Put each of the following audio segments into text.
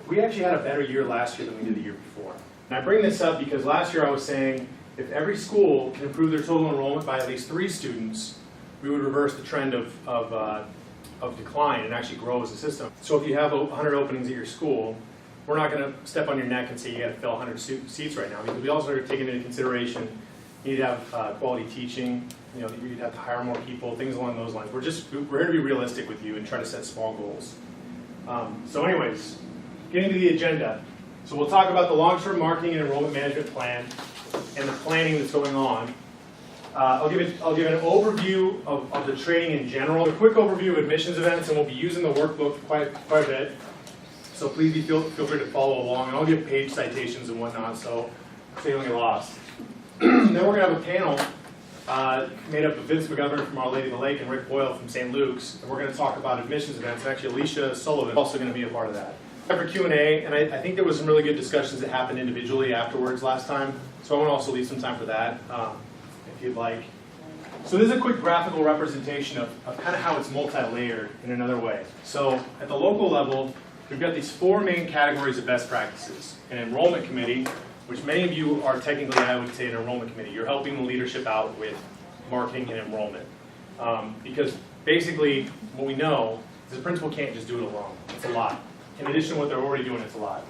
We actually had a better year last year than we did the year before. And I bring this up because last year I was saying if every school can improve their total enrollment by at least 3 students, we would reverse the trend of decline and actually grow as a system. So if you have 100 openings at your school, we're not going to step on your neck and say you got to fill 100 seats right now, because we also are taking into consideration you need to have quality teaching, you know, you'd have to hire more people, things along those lines. We're here to be realistic with you and try to set small goals. So anyways, getting to the agenda. So we'll talk about the long-term marketing and enrollment management plan and the planning that's going on. I'll give an overview of the training in general, a quick overview of admissions events, and we'll be using the workbook quite a bit. So please feel free to follow along, and I'll give page citations and whatnot, so you don't get lost. Then we're going to have a panel made up of Vince McGovern from Our Lady of the Lake and Rick Boyle from St. Luke's, and we're going to talk about admissions events. And actually, Alicia Sullivan is also going to be a part of that. For Q&A, and I think there was some really good discussions that happened individually afterwards last time, so I want to also leave some time for that, if you'd like. So this is a quick graphical representation of kind of how it's multi-layered in another way. So at the local level, we've got these 4 main categories of best practices. An enrollment committee, which many of you are technically, I would say, an enrollment committee. You're helping the leadership out with marketing and enrollment. Because basically, what we know is the principal can't just do it alone. It's a lot. In addition to what they're already doing, it's a lot.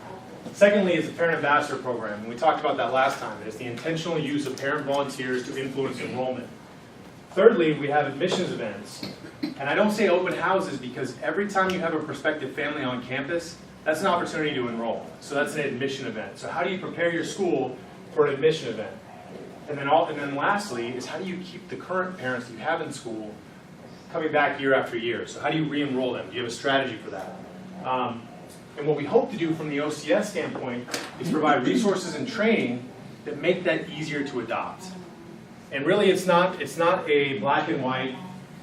Secondly is the Parent Ambassador Program, and we talked about that last time. It's the intentional use of parent volunteers to influence enrollment. Thirdly, we have admissions events. And I don't say open houses because every time you have a prospective family on campus, that's an opportunity to enroll. So that's an admission event. So how do you prepare your school for an admission event? And then lastly is how do you keep the current parents that you have in school coming back year after year? So how do you re-enroll them? Do you have a strategy for that? And what we hope to do from the OCS standpoint is provide resources and training that make that easier to adopt. And really it's not a black and white.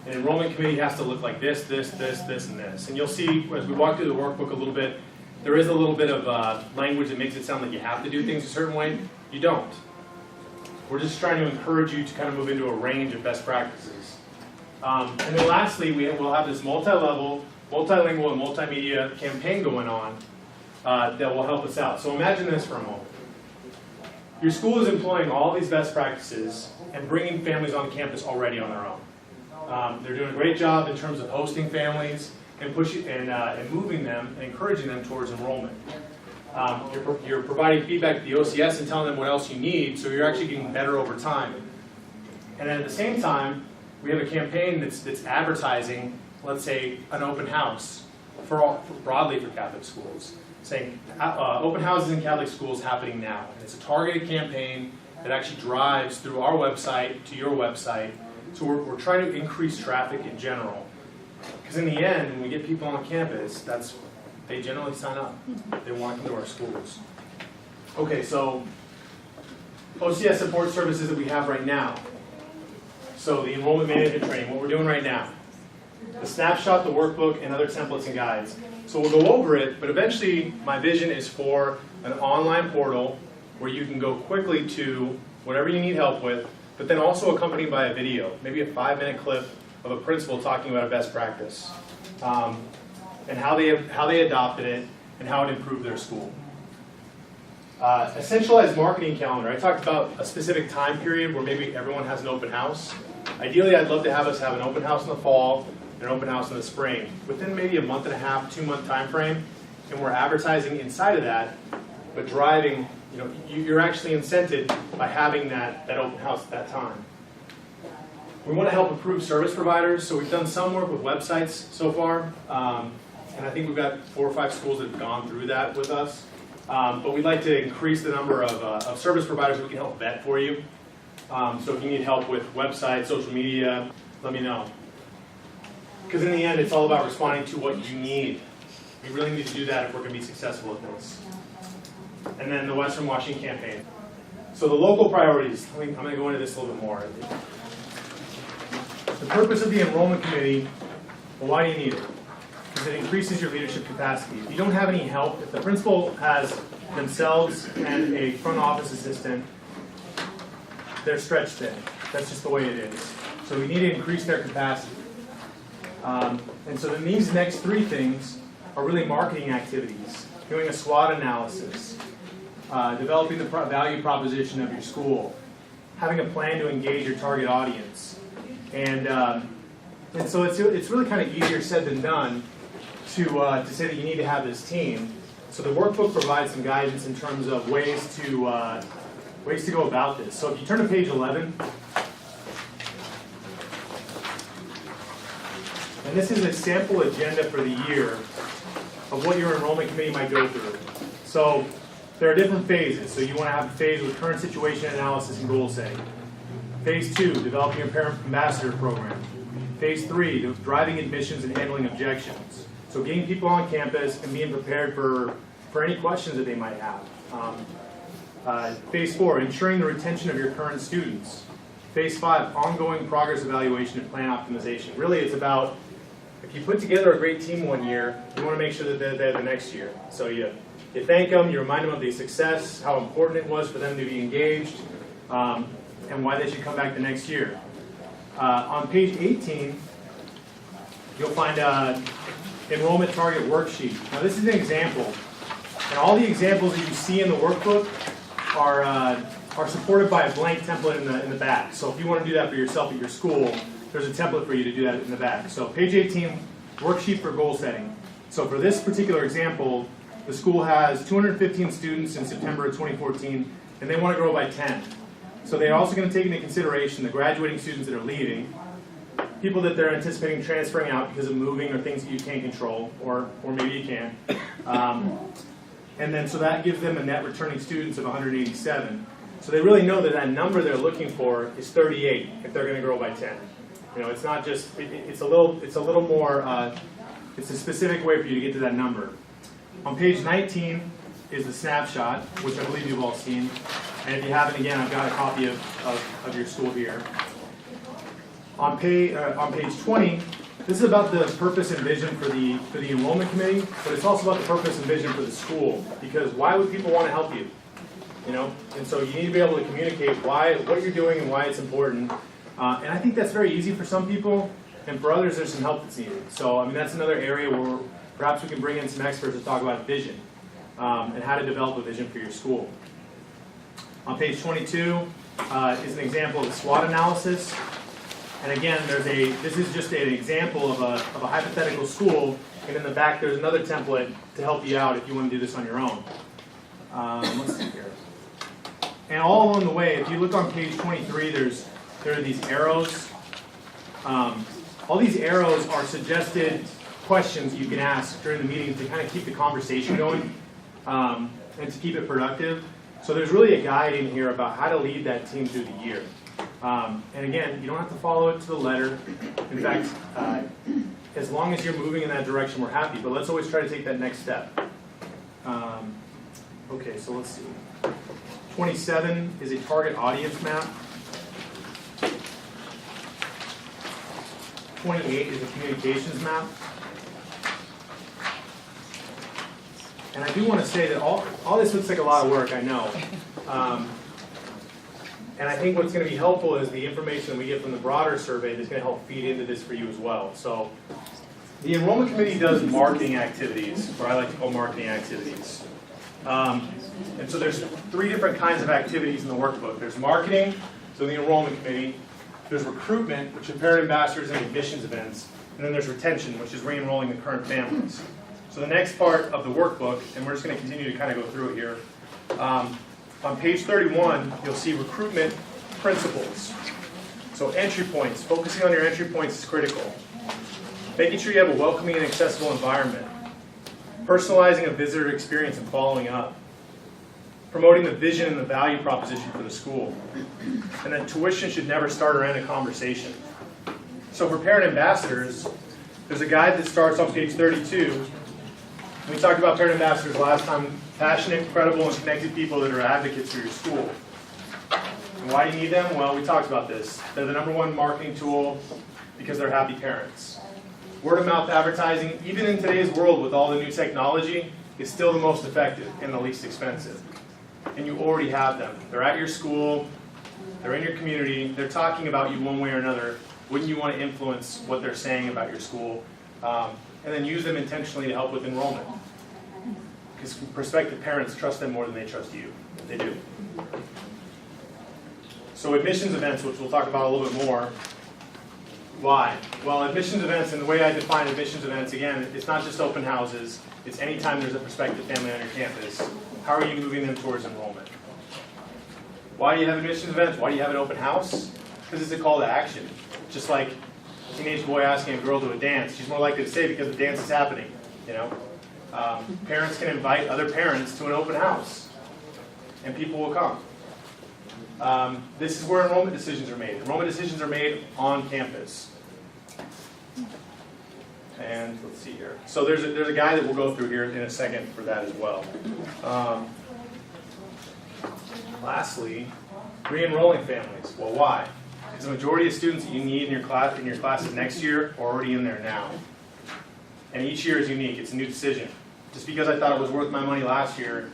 An enrollment committee has to look like this, and this. And you'll see as we walk through the workbook a little bit, there is a little bit of language that makes it sound like you have to do things a certain way. You don't. We're just trying to encourage you to kind of move into a range of best practices. And then lastly, we'll have this multi-level, multilingual, and multimedia campaign going on that will help us out. So imagine this for a moment. Your school is employing all these best practices and bringing families on campus already on their own. They're doing a great job in terms of hosting families and pushing and moving them and encouraging them towards enrollment. You're providing feedback to the OCS and telling them what else you need, so you're actually getting better over time. And then at the same time, we have a campaign that's advertising, let's say, an open house broadly for Catholic schools, saying open houses in Catholic schools happening now. And it's a targeted campaign that actually drives through our website to your website. So we're trying to increase traffic in general. Because in the end, when we get people on campus, they generally sign up. They want to come to our schools. Okay, so OCS support services that we have right now. So the enrollment management training, what we're doing right now. The snapshot, the workbook, and other templates and guides. So we'll go over it, but eventually my vision is for an online portal where you can go quickly to whatever you need help with, but then also accompanied by a video, maybe a 5-minute clip of a principal talking about a best practice and how they adopted it and how it improved their school. A centralized marketing calendar. I talked about a specific time period where maybe everyone has an open house. Ideally, I'd love to have us have an open house in the fall and an open house in the spring within maybe a month and a half, 2-month time frame, and we're advertising inside of that, but driving, you're actually incented by having that open house at that time. We want to help improve service providers, so we've done some work with websites so far, and I think we've got 4 or 5 schools that have gone through that with us. But we'd like to increase the number of service providers that we can help vet for you. So if you need help with websites, social media, let me know. Because in the end, it's all about responding to what you need. We really need to do that if we're going to be successful at this. And then the Western Washington campaign. So the local priorities, I'm going to go into this a little bit more. The purpose of the enrollment committee, well, why do you need it? Because it increases your leadership capacity. If you don't have any help, if the principal has themselves and a front office assistant, they're stretched thin. That's just the way it is. So we need to increase their capacity. And so then these next 3 things are really marketing activities, doing a SWOT analysis, developing the value proposition of your school, having a plan to engage your target audience. And so it's really kind of easier said than done to say that you need to have this team. So the workbook provides some guidance in terms of ways to go about this. So if you turn to page 11, and this is a sample agenda for the year of what your enrollment committee might go through. So there are different phases. So you want to have a phase with current situation analysis and goal setting. Phase 2, developing your parent ambassador program. Phase 3, driving admissions and handling objections. So getting people on campus and being prepared for any questions that they might have. Phase 4, ensuring the retention of your current students. Phase 5, ongoing progress evaluation and plan optimization. Really, it's about, if you put together a great team one year, you want to make sure that they're there the next year. So you thank them, you remind them of the success, how important it was for them to be engaged, and why they should come back the next year. On page 18, you'll find enrollment target worksheet. Now this is an example, and all the examples that you see in the workbook are supported by a blank template in the back. So if you want to do that for yourself at your school, there's a template for you to do that in the back. So page 18, worksheet for goal setting. So for this particular example, the school has 215 students in September of 2014, and they want to grow by 10. So they're also going to take into consideration the graduating students that are leaving, people that they're anticipating transferring out because of moving or things that you can't control, or maybe you can. And then so that gives them a net returning students of 187. So they really know that that number they're looking for is 38 if they're going to grow by 10. You know, it's not just, it's a little more, it's a specific way for you to get to that number. On page 19 is the snapshot, which I believe you've all seen. And if you haven't, again, I've got a copy of your school here. On page 20, this is about the purpose and vision for the enrollment committee, but it's also about the purpose and vision for the school. Because why would people want to help you? You know, and so you need to be able to communicate what you're doing and why it's important. And I think that's very easy for some people, and for others, there's some help that's needed. So, I mean, that's another area where perhaps we can bring in some experts to talk about vision and how to develop a vision for your school. On page 22 is an example of SWOT analysis. And again, this is just an example of a hypothetical school, and in the back there's another template to help you out if you want to do this on your own. Let's see here. And all along the way, if you look on page 23, there are these arrows. All these arrows are suggested questions you can ask during the meeting to kind of keep the conversation going and to keep it productive. So there's really a guide in here about how to lead that team through the year. And again, you don't have to follow it to the letter. In fact, as long as you're moving in that direction, we're happy. But let's always try to take that next step. Okay, so let's see. 27 is a target audience map. 28 is a communications map. And I do want to say that all this looks like a lot of work, I know. And I think what's going to be helpful is the information that we get from the broader survey that's going to help feed into this for you as well. So the enrollment committee does marketing activities, or I like to call marketing activities. And so there's 3 different kinds of activities in the workbook. There's marketing, so the enrollment committee. There's recruitment, which are parent ambassadors and admissions events. And then there's retention, which is re-enrolling the current families. So the next part of the workbook, and we're just going to continue to kind of go through it here. On page 31, you'll see recruitment principles. So entry points, focusing on your entry points is critical. Making sure you have a welcoming and accessible environment. Personalizing a visitor experience and following up. Promoting the vision and the value proposition for the school. And then tuition should never start or end a conversation. So for parent ambassadors, there's a guide that starts on page 32. We talked about parent ambassadors last time. Passionate, credible, and connected people that are advocates for your school. And why do you need them? Well, we talked about this. They're the #1 marketing tool because they're happy parents. Word of mouth advertising, even in today's world with all the new technology, is still the most effective and the least expensive. And you already have them. They're at your school, they're in your community, they're talking about you one way or another. Wouldn't you want to influence what they're saying about your school? and then use them intentionally to help with enrollment. Because prospective parents trust them more than they trust you. They do. So admissions events, which we'll talk about a little bit more. Why? Well, admissions events, and the way I define admissions events, again, it's not just open houses. It's anytime there's a prospective family on your campus. How are you moving them towards enrollment? Why do you have admissions events? Why do you have an open house? Because it's a call to action. Just like a teenage boy asking a girl to a dance, she's more likely to say because the dance is happening. You know, parents can invite other parents to an open house, and people will come. This is where enrollment decisions are made. Enrollment decisions are made on campus. And let's see here. So there's a guy that we'll go through here in a second for that as well. Lastly, re-enrolling families. Well, why? Because the majority of students that you need in your classes next year are already in there now. And each year is unique. It's a new decision. Just because I thought it was worth my money last year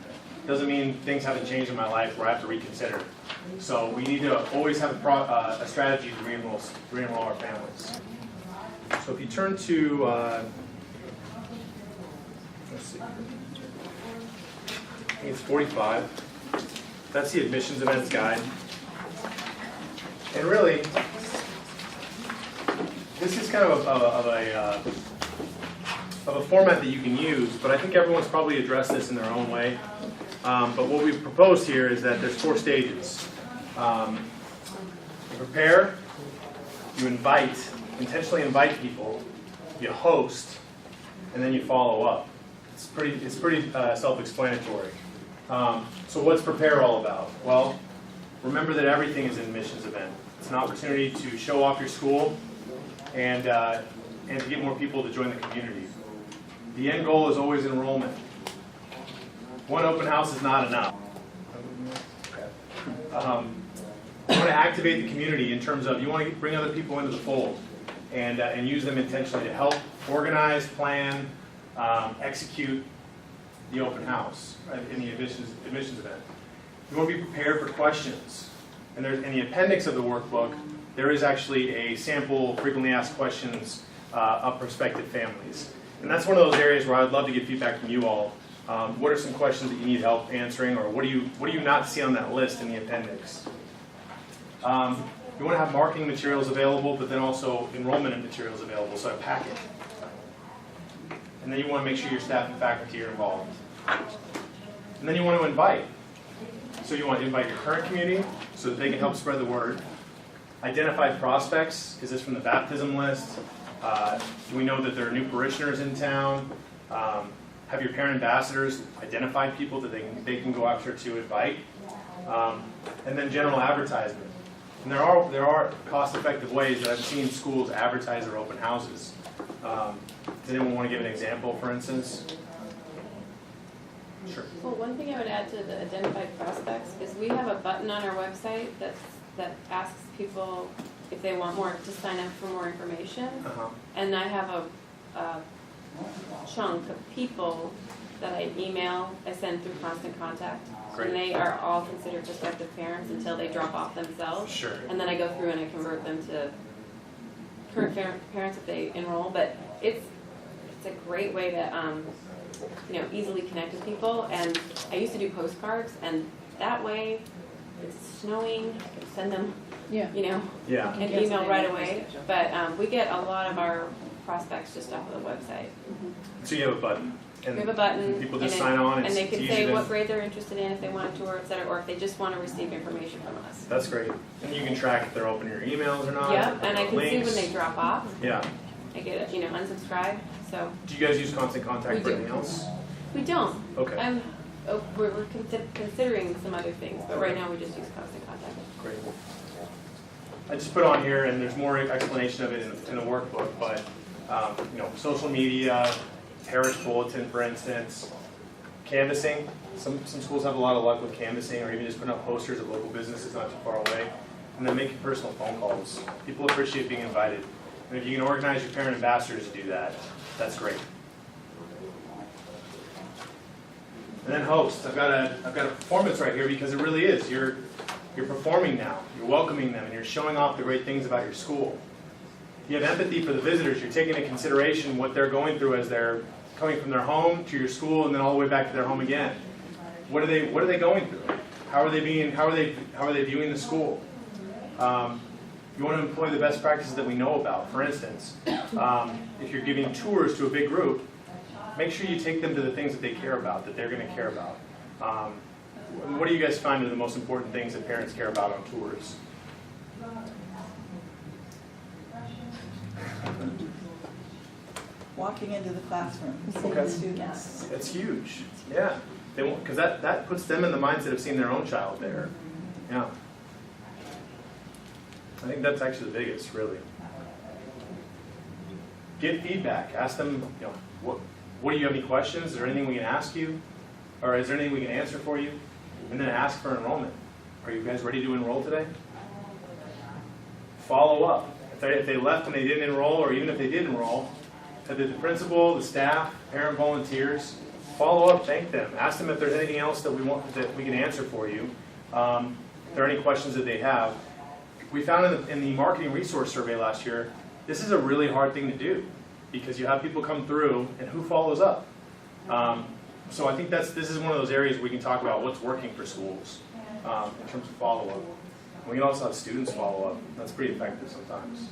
doesn't mean things haven't changed in my life where I have to reconsider. So we need to always have a strategy to re-enroll our families. So if you turn to, let's see, I think it's 45. That's the admissions events guide. And really, this is kind of a format that you can use, but I think everyone's probably addressed this in their own way. But what we've proposed here is that there's 4 stages. You prepare, you intentionally invite people, you host, and then you follow up. It's pretty self-explanatory. So what's prepare all about? Well, remember that everything is an admissions event. It's an opportunity to show off your school and to get more people to join the community. The end goal is always enrollment. One open house is not enough. You want to activate the community in terms of you want to bring other people into the fold and use them intentionally to help organize, plan, execute the open house in the admissions event. You want to be prepared for questions. And there's in the appendix of the workbook, there is actually a sample frequently asked questions of prospective families. And that's one of those areas where I would love to get feedback from you all. What are some questions that you need help answering, or what do you not see on that list in the appendix? You want to have marketing materials available, but then also enrollment materials available, so a packet. And then you want to make sure your staff and faculty are involved. And then you want to invite. So you want to invite your current community so that they can help spread the word. Identify prospects. Is this from the baptism list? Do we know that there are new parishioners in town? Have your parent ambassadors identify people that they can go after to invite. And then general advertisement. And there are cost-effective ways that I've seen schools advertise their open houses. Does anyone want to give an example, for instance? Sure. Well, one thing I would add to the identified prospects is we have a button on our website that asks people if they want more to sign up for more information. And I have a chunk of people that I send through Constant Contact. Great. And they are all considered prospective parents until they drop off themselves. Sure. And then I go through and I convert them to current parents if they enroll. But it's a great way to easily connect with people. And I used to do postcards, and that way, if it's snowing, I can send them, Yeah. an email right away. But we get a lot of our prospects just off of the website. So you have a button. And we have a button. people just sign on. And they can say what grade they're interested in, if they want a tour, et cetera, or if they just want to receive information from us. That's great. And you can track if they're opening your emails or not. Yeah, and I can see links. when they drop off. Yeah. I get unsubscribe. So Do you guys use Constant Contact We for do. anything else? we don't. Okay. We're considering some other things, but right now we just use Constant Contact. Great. I just put on here, and there's more explanation of it in the workbook, but social media, parish bulletin, for instance, canvassing. Some schools have a lot of luck with canvassing, or even just putting up posters at local businesses not too far away, and then making personal phone calls. People appreciate being invited, and if you can organize your parent ambassadors to do that, that's great. And then host. I've got a performance right here because it really is. You're performing now. You're welcoming them, and you're showing off the great things about your school. you have empathy for the visitors. You're taking into consideration what they're going through as they're coming from their home to your school and then all the way back to their home again. What are they going through? How are they viewing the school? You want to employ the best practices that we know about. For instance, if you're giving tours to a big group, make sure you take them to the things that they care about, that they're going to care about. What do you guys find are the most important things that parents care about on tours? Walking into the classroom, seeing Okay. the students. That's huge. Yeah, because that puts them in the mindset of seeing their own child there. Yeah, I think that's actually the biggest, really. Get feedback. Ask them, what do you have any questions? Is there anything we can ask you, or is there anything we can answer for you? And then ask for enrollment. Are you guys ready to enroll today? Follow up. If they left and they didn't enroll, or even if they did enroll, the principal, the staff, parent volunteers, follow up, thank them. Ask them if there's anything else that we can answer for you. If there are any questions that they have. We found in the marketing resource survey last year, this is a really hard thing to do because you have people come through and who follows up. So I think this is one of those areas we can talk about what's working for schools in terms of follow-up. We can also have students follow up. That's pretty effective sometimes.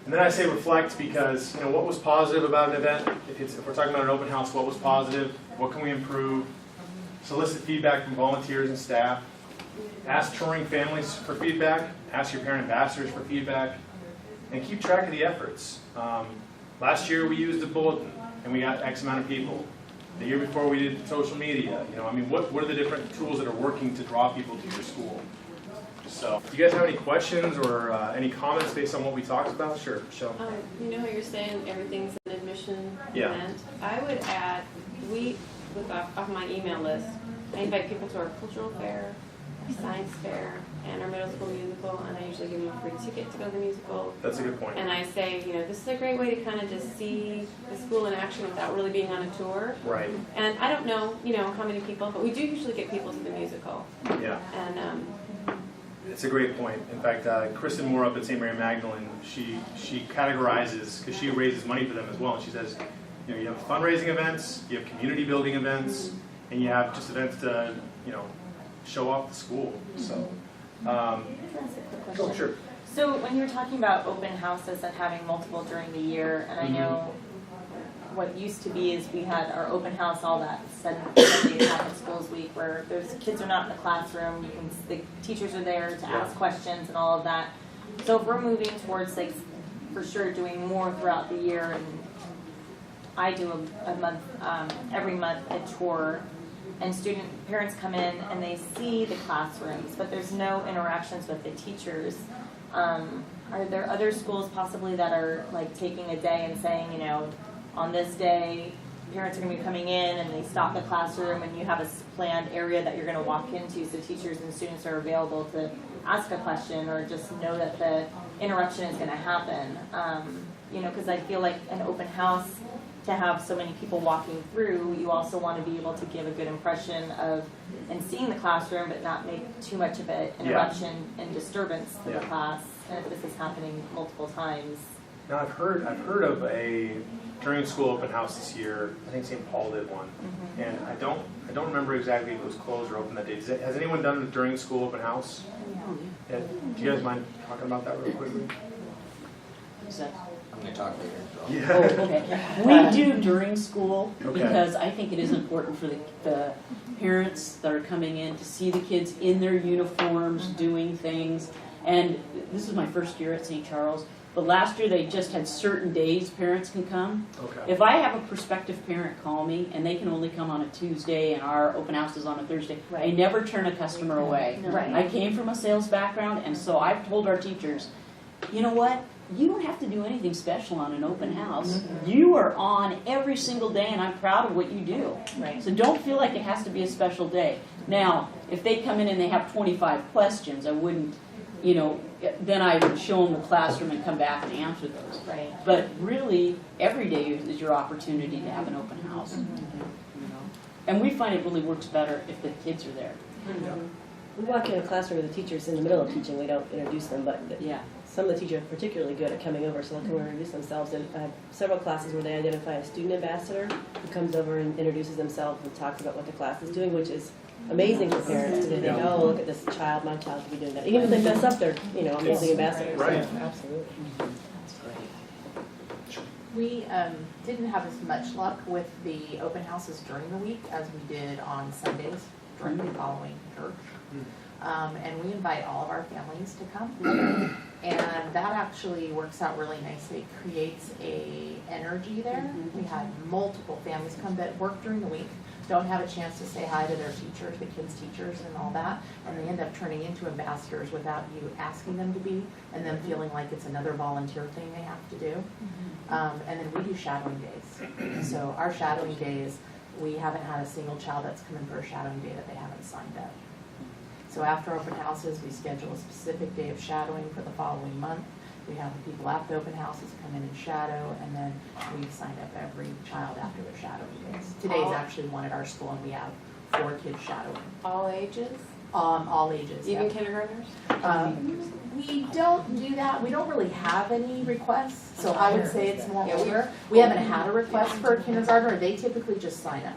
And then I say reflect because, what was positive about an event? If we're talking about an open house, what was positive? What can we improve? Solicit feedback from volunteers and staff. Ask touring families for feedback. Ask your parent ambassadors for feedback. And keep track of the efforts. Last year we used a bulletin and we got X amount of people. The year before we did social media. What are the different tools that are working to draw people to your school? So, do you guys have any questions or any comments based on what we talked about? Sure, Michelle. You know how you're saying everything's an admission Yeah. event? I would add, off my email list, I invite people to our cultural fair, our science fair, and our middle school musical, and I usually give them a free ticket to go to the musical. That's a good point. And I say, this is a great way to kind of just see the school in action without really being on a tour. Right. And I don't know, how many people, but we do usually get people to the musical. Yeah. And It's a great point. In fact, Kristen Moore up at St. Mary Magdalene, she categorizes, because she raises money for them as well, and she says, you have fundraising events, you have community building events, and you have just events to, show off the school. So, Can I ask a quick question? oh, sure. So when you were talking about open houses and having multiple during the year, and I know what used to be is we had our open house all that Sunday half of schools week where those kids are not in the classroom, the teachers are there to ask questions and all of that. So if we're moving towards for sure doing more throughout the year, and I do a month, every month a tour, and parents come in and they see the classrooms, but there's no interactions with the teachers. Are there other schools possibly that are taking a day and saying, on this day, parents are going to be coming in and they stop the classroom and you have a planned area that you're going to walk into so teachers and students are available to ask a question or just know that the interruption is going to happen. Because I feel like an open house, to have so many people walking through, you also want to be able to give a good impression of and seeing the classroom but not make too much of an interruption and disturbance to the class. And if this is happening multiple times. Now I've heard of a during school open house this year. I think St. Paul did one, and I don't remember exactly if it was closed or open that day. Has anyone done a during school open house? Yeah. Do you guys mind talking about that real quickly? I'm going to talk later. So. Yeah. Oh, okay. We do during school Okay. because I think it is important for the parents that are coming in to see the kids in their uniforms doing things. And this is my first year at St. Charles, but last year they just had certain days parents can come. Okay. If I have a prospective parent call me and they can only come on a Tuesday and our open house is on a Thursday, I never turn a customer away. Right. I came from a sales background, and so I've told our teachers, you know what? You don't have to do anything special on an open house. You are on every single day, and I'm proud of what you do. Right. So don't feel like it has to be a special day. Now, if they come in and they have 25 questions, I wouldn't, then I would show them the classroom and come back and answer those. Right. But really, every day is your opportunity to have an open house. And we find it really works better if the kids are there. We walk in a classroom with the teachers in the middle of teaching. We don't introduce them, but Yeah. some of the teachers are particularly good at coming over, so they'll come over and introduce themselves. And I have several classes where they identify a student ambassador who comes over and introduces themselves and talks about what the class is doing, which is amazing for parents because they think, oh, look at this child, my child could be doing that. Even if they mess up, they're amazing ambassadors. Right. So, absolutely. That's great. We didn't have as much luck with the open houses during the week as we did on Sundays during the following church. And we invite all of our families to come. And that actually works out really nicely. It creates a energy there. We had multiple families come that work during the week, don't have a chance to say hi to their teachers, the kids' teachers and all that, and they end up turning into ambassadors without you asking them to be, and them feeling like it's another volunteer thing they have to do. And then we do shadowing days. So our shadowing days, we haven't had a single child that's come in for a shadowing day that they haven't signed up. So after open houses, we schedule a specific day of shadowing for the following month. We have the people at the open houses come in and shadow, and then we sign up every child after their shadowing days. Today's actually one at our school, and we have 4 kids shadowing. All ages, All ages, even yeah. kindergartners? We don't do that. We don't really have any requests, so I would say it's more older. We haven't had a request for a kindergartner. They typically just sign up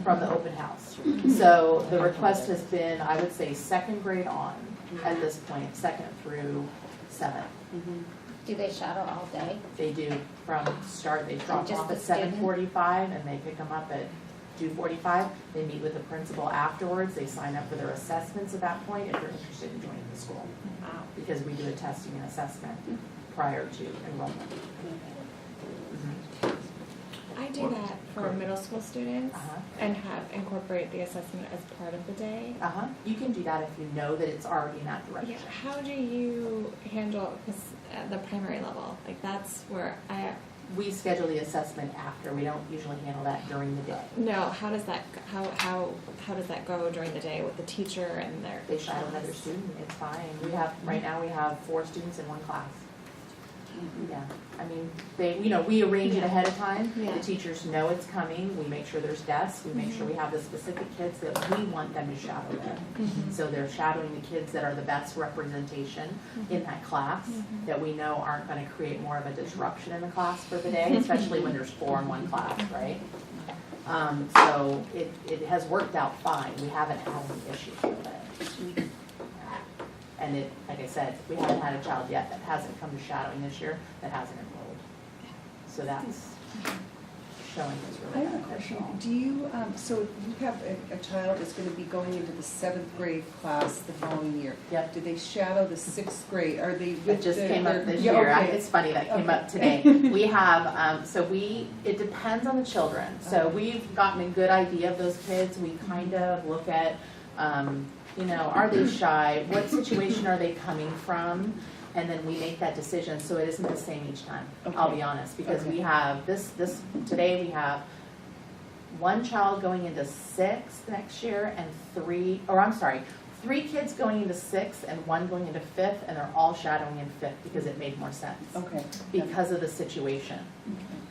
from the open house. So the request has been, I would say, 2nd grade on at this point, 2nd through 7th. Do they shadow all day? They do from start, they drop just off the at student? 7:45 and they pick them up at 2:45. They meet with the principal afterwards. They sign up for their assessments at that point if they're interested in joining the school. Wow. Because we do a testing and assessment prior to enrollment. I do that for middle school students Uh-huh. and have incorporate the assessment as part of the day. You can do that if you know that it's already in that direction. Yeah, how do you handle, because at the primary level, like that's where We schedule the assessment after. We don't usually handle that during the day. no, how does that, how does that go during the day with the teacher and their They shadow another student, it's fine. We have, right now we have 4 students in one class. Yeah, I mean, we arrange it ahead of time. Yeah. The teachers know it's coming. We make sure there's desks. We make sure we have the specific kids that we want them to shadow with. So they're shadowing the kids that are the best representation in that class, that we know aren't going to create more of a disruption in the class for the day, especially when there's 4 in one class, right? So it has worked out fine. We haven't had any issues with it. And it, like I said, we haven't had a child yet that hasn't come to shadowing this year that hasn't enrolled. So that's showing it's I really have a question. beneficial. Do you, so you have a child that's going to be going into the 7th grade class the following year. Yep. Do they shadow the 6th grade? Are they It with just came up this yeah, year. okay. It's funny that came up today. We have, it depends on the children. So we've gotten a good idea of those kids. We kind of look at, are they shy? What situation are they coming from? And then we make that decision, so it isn't the same each time, I'll be honest, because we have today we have 1 child going into 6th next year and 3 kids going into 6th and 1 going into 5th, and they're all shadowing in 5th because it made more sense. Okay. Because of the situation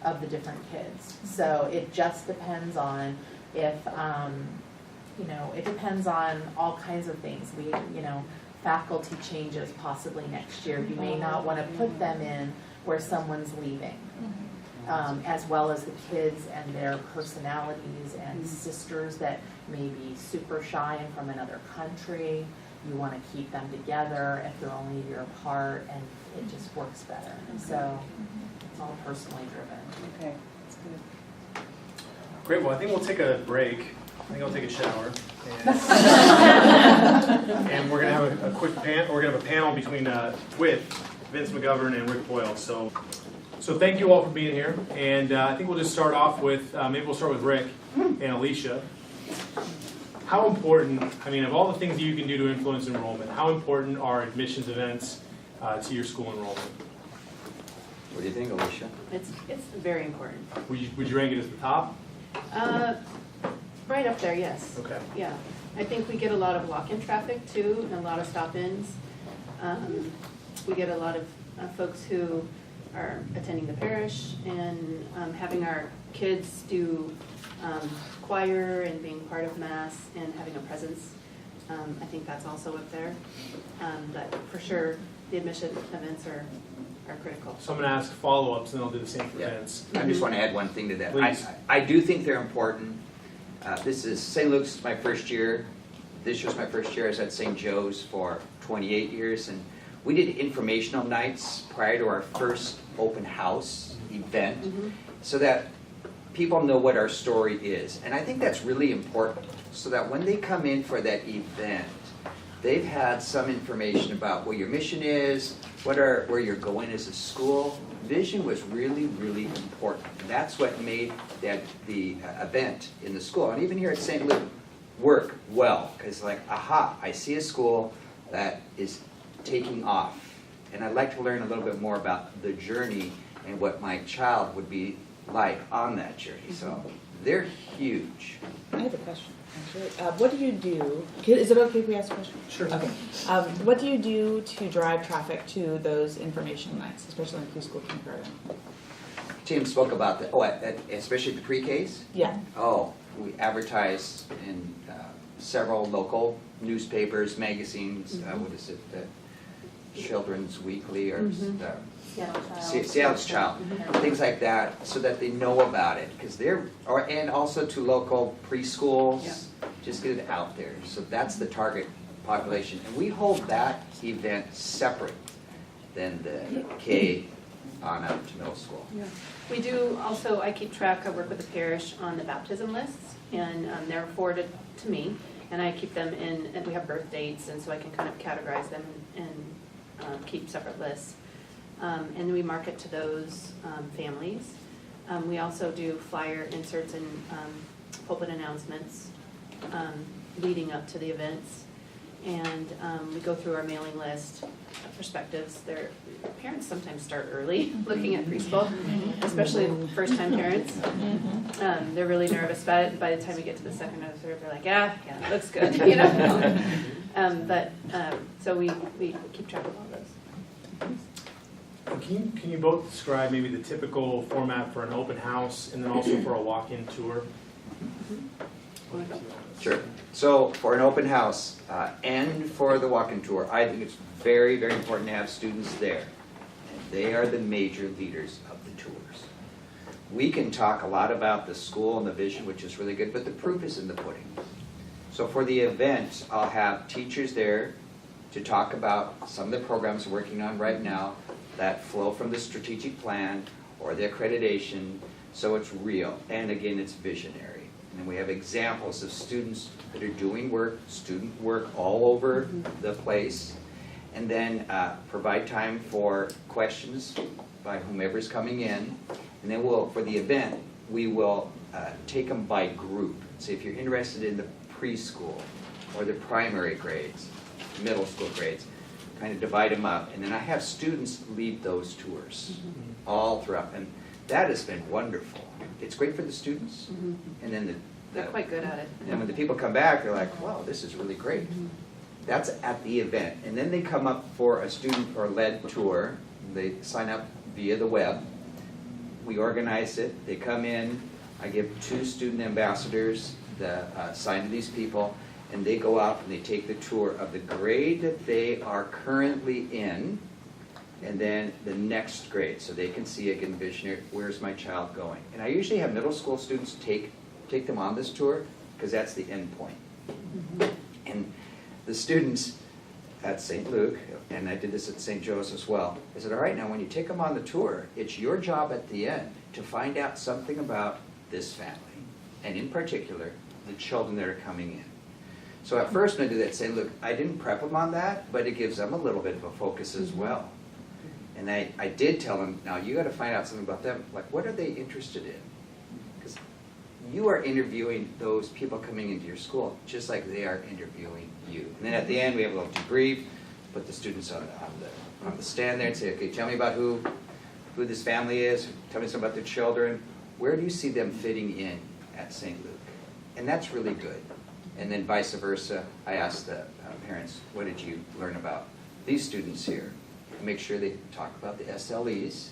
of the different kids. So it just depends on if, it depends on all kinds of things. Faculty changes possibly next year. You may not want to put them in where someone's leaving. As well as the kids and their personalities and sisters that may be super shy and from another country. You want to keep them together if they're only a year apart, and it just works better. So it's all personally driven. Okay, that's good. Great, well, I think we'll take a break. I think I'll take a shower. And we're gonna have a quick we're gonna have a panel with Vince McGovern and Rick Boyle. So thank you all for being here. And I think we'll just start off with, maybe we'll start with Rick and Alicia. How important, of all the things that you can do to influence enrollment, how important are admissions events to your school enrollment? What do you think, Alicia? It's very important. Would you rank it as the top? Right up there, yes. Okay. Yeah. I think we get a lot of walk-in traffic too, and a lot of stop-ins. We get a lot of folks who are attending the parish and having our kids do choir and being part of Mass and having a presence. I think that's also up there. But for sure, the admission events are critical. So I'm gonna ask follow-ups, and then I'll do the same for Yeah. Vince. I just want to add one thing to that. Please. I do think they're important. This is, St. Luke's is my first year. This year's my first year. I was at St. Joe's for 28 years, and we did informational nights prior to our first open house event, so that people know what our story is. And I think that's really important, so that when they come in for that event, they've had some information about what your mission is, where you're going as a school. Vision was really, really important. And that's what made the event in the school, and even here at St. Luke, work well. Because like, aha, I see a school that is taking off. And I'd like to learn a little bit more about the journey and what my child would be like on that journey. So they're huge. I have a question, actually. What do you do, is it okay if we ask a question? Sure. Okay. What do you do to drive traffic to those information nights, especially in preschool kindergarten? Tim spoke about that, especially the pre-Ks? Yeah. Oh, we advertise in several local newspapers, magazines, what is it, Children's Weekly or Seattle's Child, things like that, so that they know about it, because and also to local preschools, just get it out there. So that's the target population, and we hold that event separate than the K on up to middle school. We do also, I keep track, I work with the parish on the baptism lists, and they're forwarded to me, and I keep them in, and we have birth dates, and so I can kind of categorize them and keep separate lists. And we market to those families. We also do flyer inserts and pulpit announcements leading up to the events. And we go through our mailing list of perspectives. Parents sometimes start early looking at preschool, especially first-time parents. They're really nervous about it. By the time we get to the second or third, they're like, yeah, it looks good, you know. So we keep track of all those. Can you both describe maybe the typical format for an open house and then also for a walk-in tour? Sure. So for an open house and for the walk-in tour, I think it's very, very important to have students there. And they are the major leaders of the tours. We can talk a lot about the school and the vision, which is really good, but the proof is in the pudding. So for the event, I'll have teachers there to talk about some of the programs we're working on right now that flow from the strategic plan or the accreditation, so it's real. And again, it's visionary. And we have examples of students that are doing student work all over the place. And then provide time for questions by whomever's coming in. And then for the event, we will take them by group. So if you're interested in the preschool or the primary grades, middle school grades, kind of divide them up. And then I have students lead those tours all throughout. And that has been wonderful. It's great for the students. And then They're quite good at it. and when the people come back, they're like, wow, this is really great. That's at the event. And then they come up for a student or led tour. They sign up via the web. We organize it. They come in. I give 2 student ambassadors the sign to these people, and they go out and they take the tour of the grade that they are currently in, and then the next grade, so they can see, again, visionary, where's my child going? And I usually have middle school students take them on this tour, because that's the end point. And the students at St. Luke, and I did this at St. Joe's as well, I said, all right, now when you take them on the tour, it's your job at the end to find out something about this family, and in particular, the children that are coming in. So at first when I did that at St. Luke, I didn't prep them on that, but it gives them a little bit of a focus as well. And I did tell them, now you got to find out something about them, like what are they interested in? Because you are interviewing those people coming into your school just like they are interviewing you. And then at the end we have a little debrief, put the students on the stand there and say, okay, tell me about who this family is, tell me something about their children, where do you see them fitting in at St. Luke? And that's really good. And then vice versa, I ask the parents, what did you learn about these students here? Make sure they talk about the SLEs,